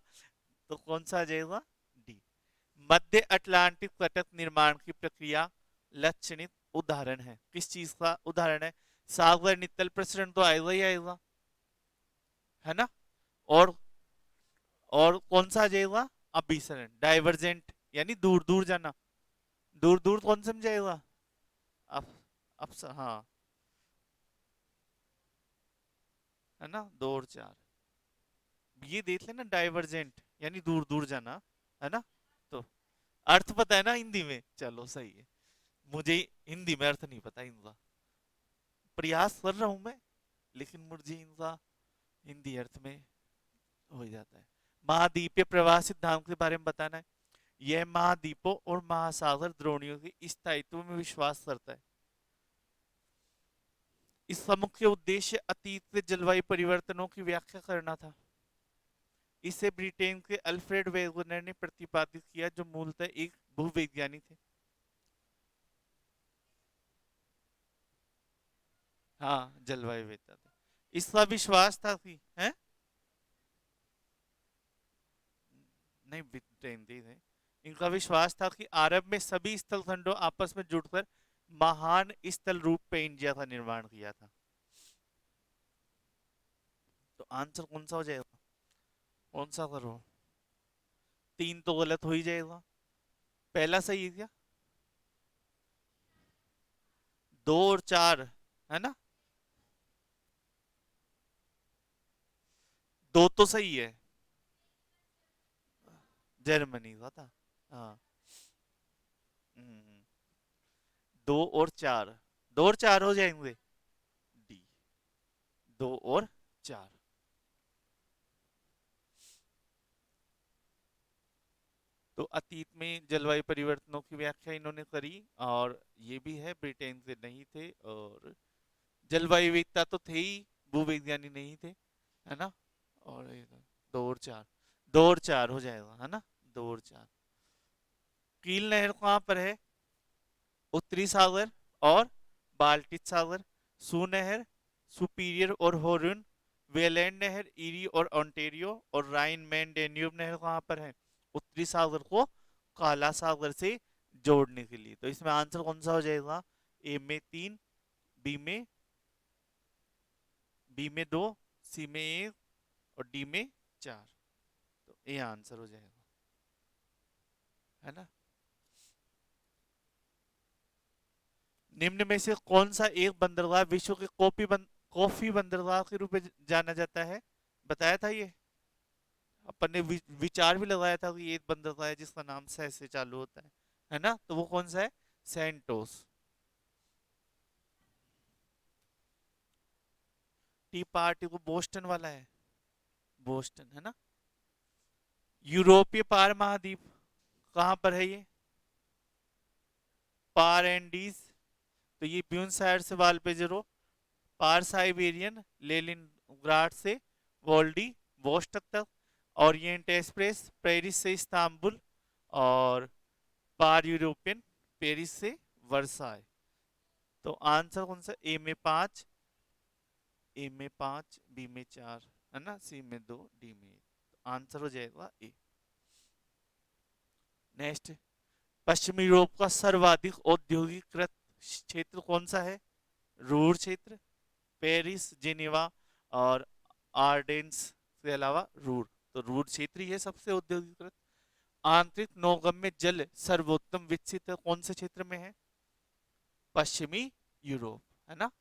तो कौन सा आ जाएगा? डी। मध्य अटलांटिक तटक निर्माण की प्रक्रिया लक्षणिक उदाहरण है, किस चीज का उदाहरण है? सागर नितल प्रसरण तो आएगा ही आएगा, है ना? और कौन सा आ जाएगा? अभिसरण, डाइवर्जेंट, यानी दूर दूर जाना। दूर दूर कौन समझाएगा? अब हाँ, है ना? 2 और 4, ये देख लेना, डाइवर्जेंट यानी दूर दूर जाना, है ना? तो अर्थ पता है ना हिंदी में, चलो सही है। मुझे हिंदी में अर्थ नहीं पता इनका, प्रयास कर रहा हूं मैं, लेकिन मुझे इनका हिंदी अर्थ में हो जाता है। महाद्वीपीय प्रवाह सिद्धांत के बारे में बताना है। यह महाद्वीपों और महासागर द्रोणियों के स्थायित्व में विश्वास करता है। इसका मुख्य उद्देश्य अतीत के जलवायु परिवर्तनों की व्याख्या करना था। इसे ब्रिटेन के अल्फ्रेड वेगनर ने प्रतिपादित किया, जो मूलतः एक भूवैज्ञानिक थे। हाँ, जलवायु वेदता थे। इसका विश्वास था कि है, नहीं ब्रिटेन थे। इनका विश्वास था कि अरब में सभी स्थल खंडों आपस में जुड़कर महान स्थल रूप पेंजिया का निर्माण किया था। तो आंसर कौन सा हो जाएगा? कौन सा करो? तीन तो गलत हो ही जाएगा। पहला सही है क्या? दो और चार, है ना? दो तो सही है। जर्मनी का था। हाँ। हम्म, दो और चार, दो और चार हो जाएंगे। डी, दो और चार। तो अतीत में जलवायु परिवर्तनों की व्याख्या इन्होंने करी, और ये भी है ब्रिटेन से नहीं थे, और जलवायु विविधता तो थे ही, भूविज्ञानी नहीं थे, है ना? और दो और चार, दो और चार हो जाएगा, है ना? दो और चार। कील नहर कहाँ पर है? उत्तरी सागर और बाल्टिक सागर, सू नहर, सुपीरियर और होरुन, वेलेंड नहर, ईरी और ओंटेरियो, और राइन मैन डेन्यूब नहर कहाँ पर है? उत्तरी सागर को काला सागर से जोड़ने के लिए। तो इसमें आंसर कौन सा हो जाएगा? ए में तीन, बी में, बी में दो, सी में एक, और डी में चार। तो ये आंसर हो जाएगा, है ना? निम्न में से कौन सा एक बंदरगाह विश्व के कॉफी बंदरगाह के रूप में जाना जाता है? बताया था ये, अपन ने विचार भी लगाया था कि ये बंदरगाह है जिसका नाम सै से चालू होता है ना? तो वो कौन सा है? सेंटोस। टी पार्टी को बोस्टन वाला है, बोस्टन, है ना? यूरोपीय पार महाद्वीप कहाँ पर है ये? पार एंडीज, तो ये ब्यूनस आयर्स से वालपेजरो, पार साइबेरियन लेनिनग्राड से वोल्डी वोस्टक तक, ओरिएंट एक्सप्रेस पेरिस से इस्तांबुल, और पार यूरोपियन पेरिस से वर्साई। तो आंसर कौन सा? ए में पांच, ए में पांच, बी में चार, है ना? सी में दो, डी में एक। तो आंसर हो जाएगा ए। नेक्स्ट, पश्चिमी यूरोप का सर्वाधिक औद्योगिकृत क्षेत्र कौन सा है? रूर क्षेत्र, पेरिस, जिनेवा, और आर्डेंस के अलावा रूर। तो रूर क्षेत्र ही है सबसे औद्योगिकृत। आंतरिक नौगम्य जल सर्वोत्तम विकसित कौन से क्षेत्र में है? पश्चिमी यूरोप, है ना?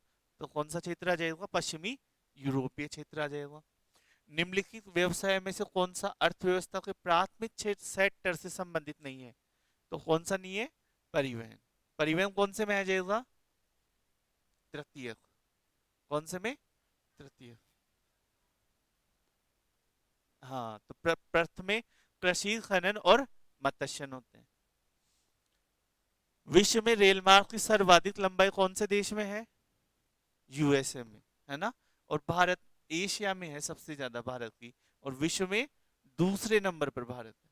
तो कौन सा क्षेत्र आ जाएगा? पश्चिमी यूरोपीय क्षेत्र आ जाएगा। निम्नलिखित व्यवसाय में से कौन सा अर्थव्यवस्था के प्राथमिक क्षेत्र सेक्टर से संबंधित नहीं है? तो कौन सा नहीं है? परिवहन। परिवहन कौन से में आ जाएगा? तृतीय। कौन से में? तृतीय। हाँ, तो प्रथम कृषि, खनन और मत्स्यन होते हैं। विश्व में रेल मार्ग की सर्वाधिक लंबाई कौन से देश में है? यूएसए में, है ना? और भारत एशिया में है सबसे ज्यादा, भारत की, और विश्व में दूसरे नंबर पर भारत है।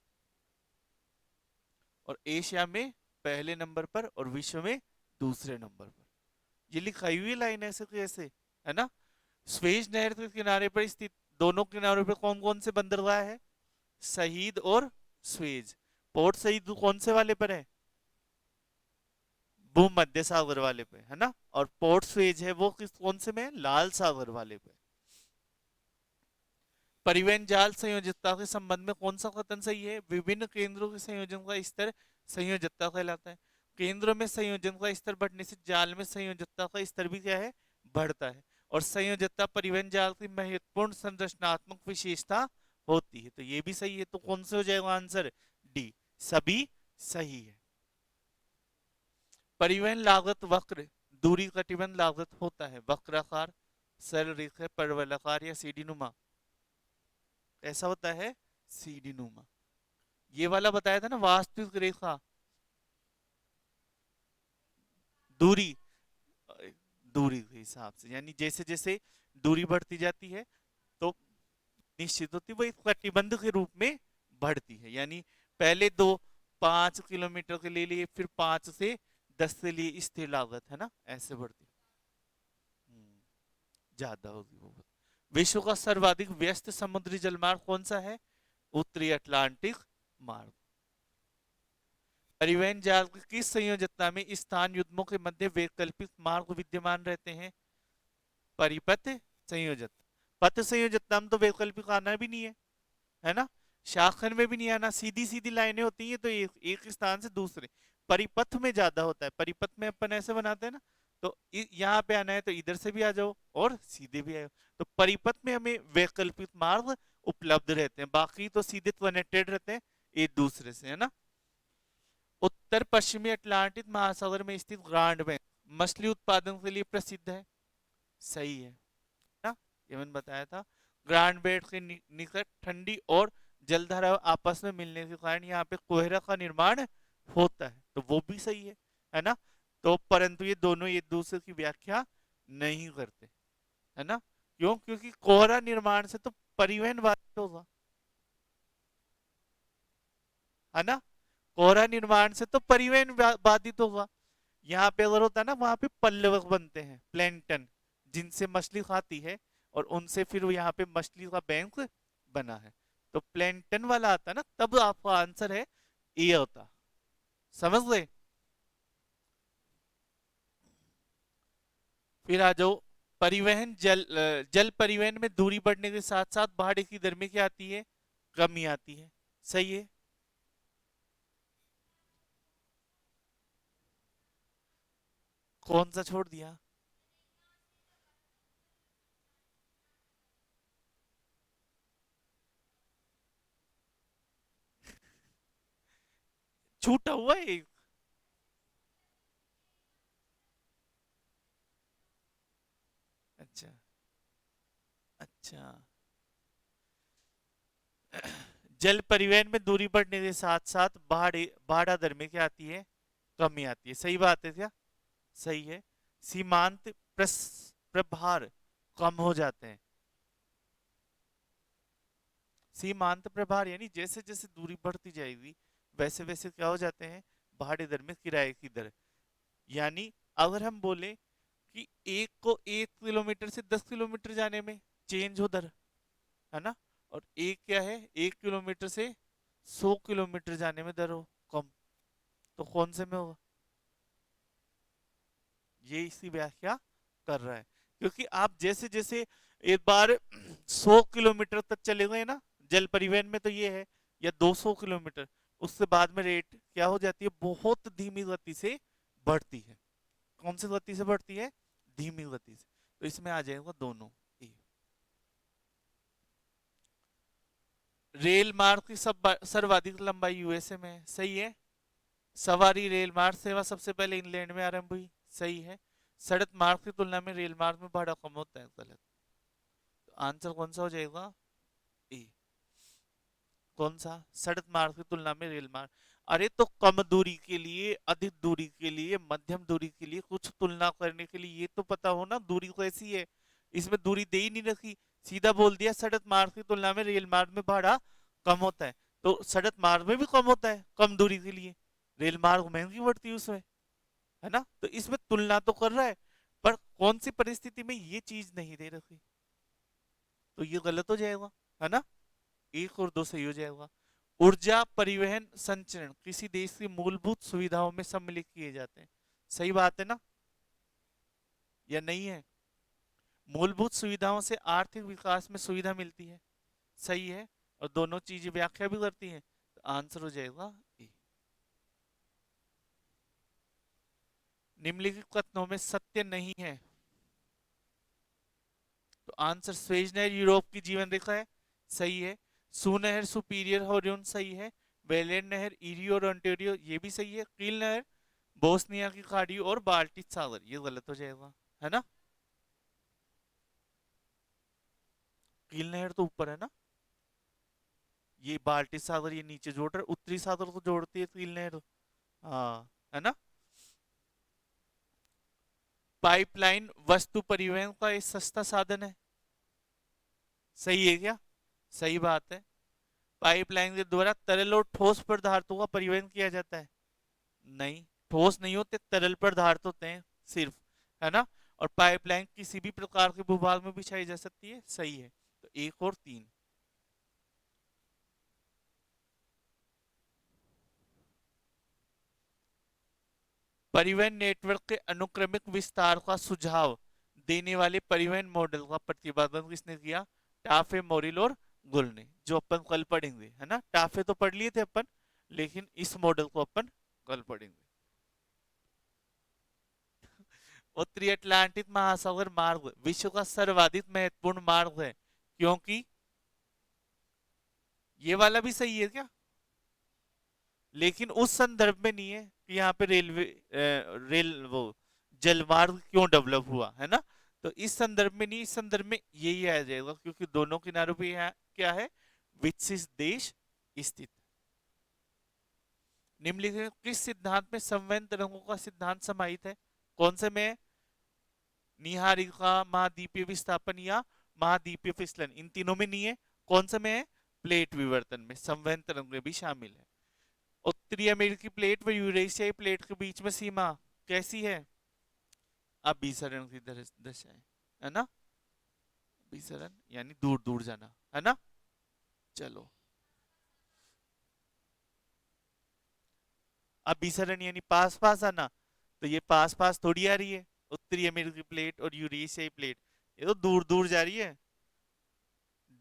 और एशिया में पहले नंबर पर, और विश्व में दूसरे नंबर पर। ये लिखाई हुई लाइन ऐसे कैसे, है ना? स्वेज नहर के किनारे पर स्थित दोनों किनारों पर कौन कौन से बंदरगाह है? शहीद और स्वेज। पोर्ट शहीद कौन से वाले पर है? भूमध्य सागर वाले पे, है ना? और पोर्ट स्वेज है वो किस कौन से में? लाल सागर वाले पे। परिवहन जाल संयोजकता के संबंध में कौन सा कथन सही है? विभिन्न केंद्रों के संयोजन का स्तर संयोजकता कहलाता है। केंद्रों में संयोजन का स्तर बढ़ने से जाल में संयोजकता का स्तर भी क्या है? बढ़ता है। और संयोजकता परिवहन जाल की महत्वपूर्ण संरचनात्मक विशेषता होती है। तो ये भी सही है। तो कौन से हो जाएगा आंसर? डी, सभी सही है। परिवहन लागत वक्र दूरी कटिबंध लागत होता है, वक्राकार, सरल रेखा, परवलयाकार या सीढ़ी नुमा। ऐसा होता है सीढ़ी नुमा। ये वाला बताया था ना, वास्तविक रेखा दूरी, दूरी के हिसाब से, यानी जैसे जैसे दूरी बढ़ती जाती है तो निश्चित होती है वो एक कटिबंध के रूप में बढ़ती है। यानी पहले दो 5 किलोमीटर के ले लिए, फिर 5 से 10 के लिए स्थिर लागत है ना, ऐसे बढ़ती ज्यादा होगी वो। विश्व का सर्वाधिक व्यस्त समुद्री जलमार्ग कौन सा है? उत्तरी अटलांटिक मार्ग। परिवहन जाल की किस संयोजकता में स्थान युग्मों के मध्य वैकल्पिक मार्ग विद्यमान रहते हैं? परिपथ संयोजक। पथ संयोजकता में तो वैकल्पिक आना भी नहीं है ना, शाखन में भी नहीं आना, सीधी सीधी लाइनें होती हैं तो एक स्थान से दूसरे। परिपथ में ज्यादा होता है, परिपथ में अपन ऐसे बनाते हैं ना, तो यहाँ पे आना है तो इधर से भी आ जाओ और सीधे भी आओ। तो परिपथ में हमें वैकल्पिक मार्ग उपलब्ध रहते हैं, बाकी तो सीधे कनेक्टेड रहते हैं एक दूसरे से, है ना। उत्तर पश्चिमी अटलांटिक महासागर में स्थित ग्रांड बैंक मछली उत्पादन के लिए प्रसिद्ध है। सही है ना, ये मैंने बताया था। ग्रांड बेड के निकट ठंडी और जलधारा आपस में मिलने के कारण यहाँ पे कोहरा का निर्माण होता है, तो वो भी सही है ना। तो परंतु ये दोनों एक दूसरे की व्याख्या नहीं करते, है ना। क्यों? क्योंकि कोहरा निर्माण से तो परिवहन बाधित होगा, है ना। कोहरा निर्माण से तो परिवहन बाधित होगा। यहाँ पे अगर होता है ना, वहां पे पल्लवक बनते हैं, प्लैंटन, जिनसे मछली खाती है, और उनसे फिर यहाँ पे मछली का बैंक बना है। तो प्लैंटन वाला आता है ना, तब आपका आंसर है ए होता। समझ गए? फिर आ जाओ, परिवहन जल परिवहन में दूरी बढ़ने के साथ साथ भाड़े की दर में क्या आती है? कमी आती है। सही है। कौन सा छोड़ दिया? छूटा हुआ है एक। अच्छा। अच्छा। जल परिवहन में दूरी बढ़ने के साथ साथ भाड़ा दर में क्या आती है? कमी आती है। सही बात है क्या? सही है। सीमांत प्रभार कम हो जाते हैं। सीमांत प्रभार यानी जैसे जैसे दूरी बढ़ती जाएगी वैसे वैसे क्या हो जाते हैं? भाड़े दर में किराए की दर। यानी अगर हम बोले कि एक को 1 किलोमीटर से 10 किलोमीटर जाने में चेंज हो दर, है ना, और एक क्या है, 1 किलोमीटर से 100 किलोमीटर जाने में दर हो कम, तो कौन से में होगा? ये इसी व्याख्या कर रहा है। क्योंकि आप जैसे जैसे एक बार 100 किलोमीटर तक चले गए ना जल परिवहन में, तो ये है, या 200 किलोमीटर, उससे बाद में रेट क्या हो जाती है? बहुत धीमी गति से बढ़ती है। कौन सी गति से बढ़ती है? धीमी गति से। तो इसमें आ जाएगा दोनों। ए। रेल मार्ग की सब सर्वाधिक लंबाई यूएसए में है। सही है। सवारी रेल मार्ग सेवा सबसे पहले इंग्लैंड में आरंभ हुई। सही है। सड़क मार्ग की तुलना में रेल मार्ग में भाड़ा कम होता है। गलत। तो आंसर कौन सा हो जाएगा? ए। कौन सा? सड़क मार्ग की तुलना में रेल मार्ग। अरे तो कम दूरी के लिए, अधिक दूरी के लिए, मध्यम दूरी के लिए कुछ तुलना करने के लिए ये तो पता हो ना दूरी कैसी है। इसमें दूरी दे ही नहीं रखी, सीधा बोल दिया सड़क मार्ग की तुलना में रेल मार्ग में भाड़ा कम होता है। तो सड़क मार्ग में भी कम होता है कम दूरी के लिए, रेल मार्ग महंगी पड़ती है उसमें, है ना। तो इसमें तुलना तो कर रहा है, पर कौन सी परिस्थिति में ये चीज नहीं दे रखी, तो ये गलत हो जाएगा, है ना। एक और दो सही हो जाएगा। ऊर्जा परिवहन संचरण किसी देश की मूलभूत सुविधाओं में सम्मिलित किए जाते हैं। सही बात है ना, या नहीं है? मूलभूत सुविधाओं से आर्थिक विकास में सुविधा मिलती है। सही है। और दोनों चीजें व्याख्या भी करती हैं, तो आंसर हो जाएगा ए। निम्नलिखित कथनों में सत्य नहीं है, तो आंसर स्वेज नहर यूरोप की जीवन रेखा है। सही है। सुनहर सुपीरियर हॉरियन सही है। वेलेन नहर इरी और ओंटारियो ये भी सही है। कील नहर बोस्निया की खाड़ी और बाल्टिक सागर, ये गलत हो जाएगा, है ना। कील नहर तो ऊपर है ना, ये बाल्टिक सागर ये नीचे जोड़ रहा है, उत्तरी सागर को जोड़ती है कील नहर। हाँ, है ना। पाइपलाइन वस्तु परिवहन का एक सस्ता साधन है, सही है क्या? सही बात है। पाइपलाइन के द्वारा तरल और ठोस पदार्थों का परिवहन किया जाता है। नहीं, ठोस नहीं होते, तरल पदार्थ होते हैं सिर्फ, है ना। और पाइपलाइन किसी भी प्रकार के भूभाग में बिछाई जा सकती है, सही है। तो एक और तीन। परिवहन नेटवर्क के अनुक्रमिक विस्तार का सुझाव देने वाले परिवहन मॉडल का प्रतिपादन किसने किया? टाफे, मोरिल और गुल ने, जो अपन कल पढ़ेंगे, है ना। टाफे तो पढ़ लिए थे अपन, लेकिन इस मॉडल को अपन कल पढ़ेंगे। उत्तरी अटलांटिक महासागर मार्ग विश्व का सर्वाधिक महत्वपूर्ण मार्ग है, क्योंकि ये वाला भी सही है क्या, लेकिन उस संदर्भ में नहीं है कि यहाँ पे रेलवे रेल वो जलमार्ग क्यों डेवलप हुआ, है ना। तो इस संदर्भ में नहीं, इस संदर्भ में यही आ जाएगा, क्योंकि दोनों किनारों पे यहाँ क्या है, विकसित देश स्थित। निम्नलिखित में किस सिद्धांत में संवहन तरंगों का सिद्धांत समाहित है? कौन से में? निहारिका, महाद्वीपीय विस्थापन या महाद्वीपीय फिसलन, इन तीनों में नहीं है। कौन से में है? प्लेट विवर्तन में संवहन तरंगें भी शामिल है। उत्तरी अमेरिकी प्लेट व यूरेशियाई प्लेट के बीच में सीमा कैसी है? अभिसरण की दशा है ना। अभिसरण यानी दूर दूर जाना, है ना। चलो, अभिसरण यानी पास पास आना, तो ये पास पास थोड़ी आ रही है, उत्तरी अमेरिकी प्लेट और यूरेशियाई प्लेट, ये तो दूर दूर जा रही है।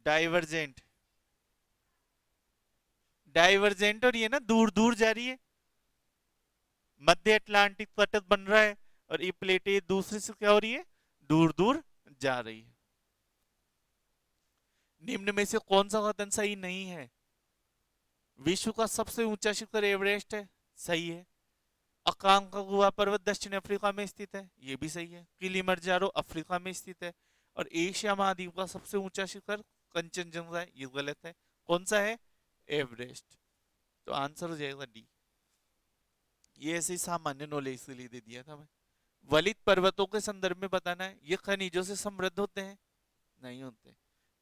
डाइवर्जेंट, डाइवर्जेंट, और ये ना दूर दूर जा रही है। मध्य अटलांटिक तट बन रहा है, और ये प्लेटें दूसरे से क्या हो रही है, दूर दूर जा रही है। निम्न में से कौन सा कथन सही नहीं है? विश्व का सबसे ऊंचा शिखर एवरेस्ट है, सही है। अकांकागुआ पर्वत दक्षिण अफ्रीका में स्थित है, ये भी सही है। किलिमंजारो अफ्रीका में स्थित है। और एशिया महाद्वीप का सबसे ऊंचा शिखर कंचनजंगा है, ये गलत है। कौन सा है? एवरेस्ट। तो आंसर हो जाएगा डी। ये ऐसे ही सामान्य नॉलेज के लिए दे दिया था मैं। वलित पर्वतों के संदर्भ में बताना है, ये खनिजों से समृद्ध होते हैं? नहीं होते।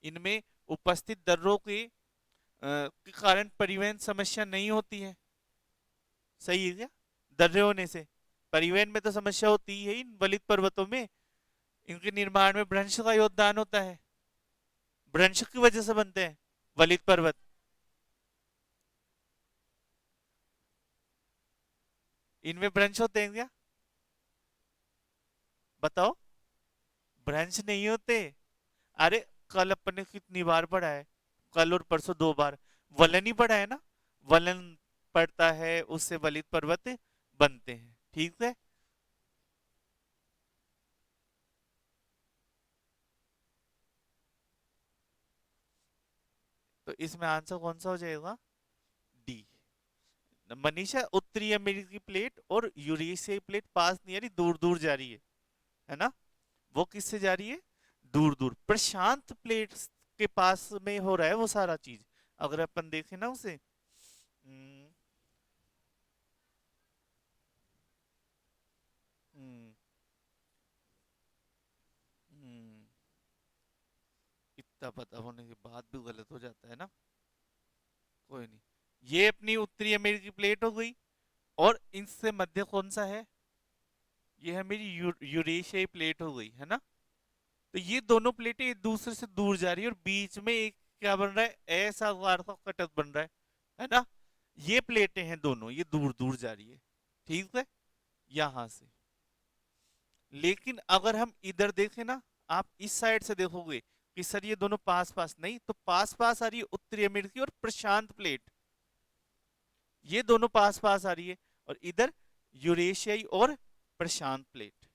इनमें उपस्थित दर्रों के कारण परिवहन समस्या नहीं होती है, सही है क्या? दर्रे होने से परिवहन में तो समस्या होती ही है इन वलित पर्वतों में। इनके निर्माण में भ्रंश का योगदान होता है, भ्रंश की वजह से बनते हैं वलित पर्वत। इनमें भ्रंश होते हैं क्या, बताओ? भ्रंश नहीं होते। अरे, कल अपन ने कितनी बार पढ़ा है, कल और परसों दो बार वलन ही पढ़ा है ना। वलन पड़ता है, उससे वलित पर्वत बनते हैं, ठीक है। तो इसमें आंसर कौन सा हो जाएगा? डी। मनीषा, उत्तरी अमेरिकी प्लेट और यूरेशियाई प्लेट पास नहीं आ रही, दूर दूर जा रही है ना। वो किससे जा रही है? दूर दूर, प्रशांत प्लेट के पास में हो रहा है वो सारा चीज, अगर अपन देखें ना उसे। हम्म, हम्म, हम्म, इतना पता होने के बाद भी गलत हो जाता है ना। कोई नहीं, ये अपनी उत्तरी अमेरिकी प्लेट हो गई। और इनसे मध्य कौन सा है? ये है मेरी यूरेशियाई प्लेट हो गई, है ना। तो ये दोनों प्लेटें एक दूसरे से दूर जा रही है, और बीच में एक क्या बन रहा है, ऐसा आकार का कटक बन रहा है ना। ये प्लेटें हैं दोनों, ये दूर दूर जा रही है, ठीक है, यहां से। लेकिन अगर हम इधर देखें ना, आप इस साइड से देखोगे कि सर ये दोनों पास पास, नहीं तो पास पास आ रही है उत्तरी अमेरिकी और प्रशांत प्लेट, ये दोनों पास पास आ रही है। और इधर यूरेशियाई और प्रशांत प्लेट।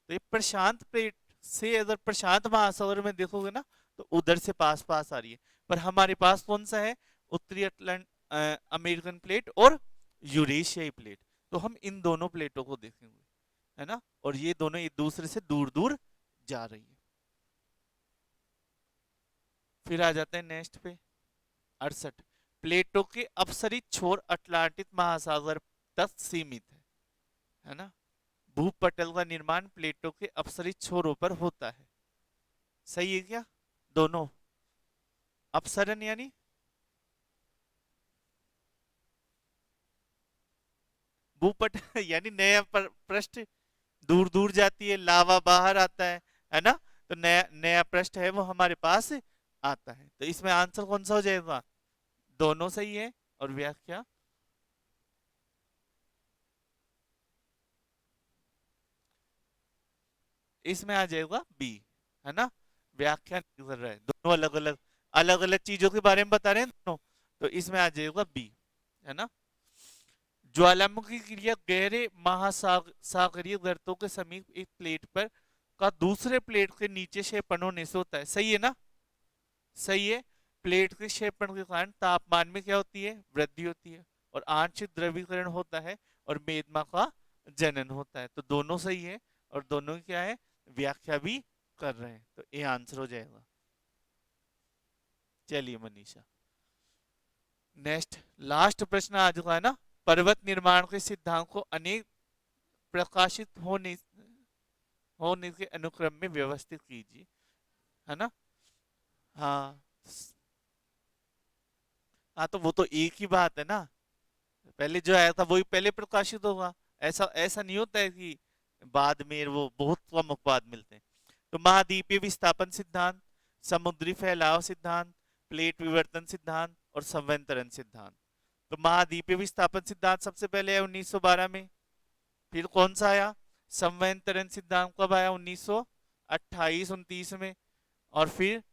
तो ये प्रशांत प्लेट से अगर प्रशांत महासागर में देखोगे ना, तो उधर से पास पास आ रही है। पर हमारे पास कौन सा है? उत्तरी अटलांट अमेरिकन प्लेट और यूरेशियाई प्लेट। तो हम इन दोनों प्लेटों को देखेंगे, है ना, और ये दोनों एक दूसरे से दूर दूर जा रही है। फिर आ जाते हैं नेक्स्ट पे 68। प्लेटों के अपसरित छोर अटलांटिक महासागर तक सीमित है ना। भूपटल का निर्माण प्लेटों के अपसरित छोरों पर होता है। सही है क्या? दोनों अपसरण यानी भूपट यानी नया पृष्ठ दूर दूर जाती है, लावा बाहर आता है ना। तो नया नया पृष्ठ है वो हमारे पास आता है। तो इसमें आंसर कौन सा हो जाएगा? दोनों सही है। और व्याख्या इसमें आ जाएगा बी, है ना। व्याख्या नहीं कर रहा है, दोनों अलग अलग अलग अलग चीजों के बारे में बता रहे हैं दोनों। तो इसमें आ जाएगा बी, है ना। ज्वालामुखी क्रिया गहरे महासागरीय गर्तों के समीप एक प्लेट पर का दूसरे प्लेट के नीचे क्षेपण होने से होता है। सही है ना? सही है। प्लेट के क्षेपण के कारण तापमान में क्या होती है? वृद्धि होती है, और आंशिक द्रवीकरण होता है, और मेदमा का जनन होता है। तो दोनों सही है, और दोनों की क्या है? व्याख्या भी कर रहे हैं। तो ये आंसर हो जाएगा। चलिए मनीषा, नेक्स्ट लास्ट प्रश्न आज का है ना। पर्वत निर्माण के सिद्धांत को अनेक प्रकाशित होने के अनुक्रम में व्यवस्थित कीजिए, है ना। हाँ। हाँ तो वो तो एक ही बात है ना। पहले जो आया था वही पहले प्रकाशित होगा। ऐसा ऐसा नहीं होता है कि बाद में वो बहुत कम अपवाद मिलते हैं। तो महाद्वीपीय विस्थापन सिद्धांत, समुद्री फैलाव सिद्धांत, प्लेट विवर्तन सिद्धांत और संवैतरण सिद्धांत। तो महाद्वीपीय विस्थापन सिद्धांत सबसे पहले है 1912 में। फिर कौन सा आया? संवैतरण सिद्धांत कब आया? 1928-29 में। और फिर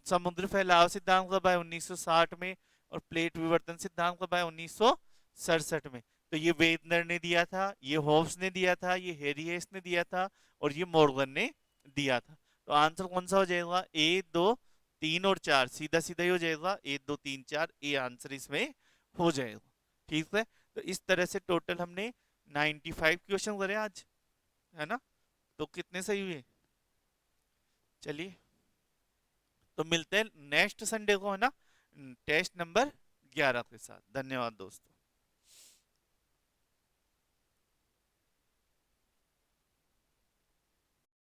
समुद्र फैलाव सिद्धांत कब आया? 1960 में। और प्लेट विवर्तन सिद्धांत कब आया? 1967 में। तो ये वेदनर ने दिया था, ये होब्स ने दिया था, ये हेरियस ने दिया था, और ये मॉर्गन ने दिया था। तो आंसर कौन सा हो जाएगा? ए, दो, तीन और चार, सीधा सीधा ही हो जाएगा। ए, दो, तीन, चार, ये आंसर इसमें हो जाएगा। ठीक है। तो इस तरह से टोटल हमने 95 क्वेश्चन करे आज, है ना। तो कितने सही हुए? चलिए, तो मिलते हैं नेक्स्ट संडे को, है ना, टेस्ट नंबर 11 के साथ। धन्यवाद दोस्तों।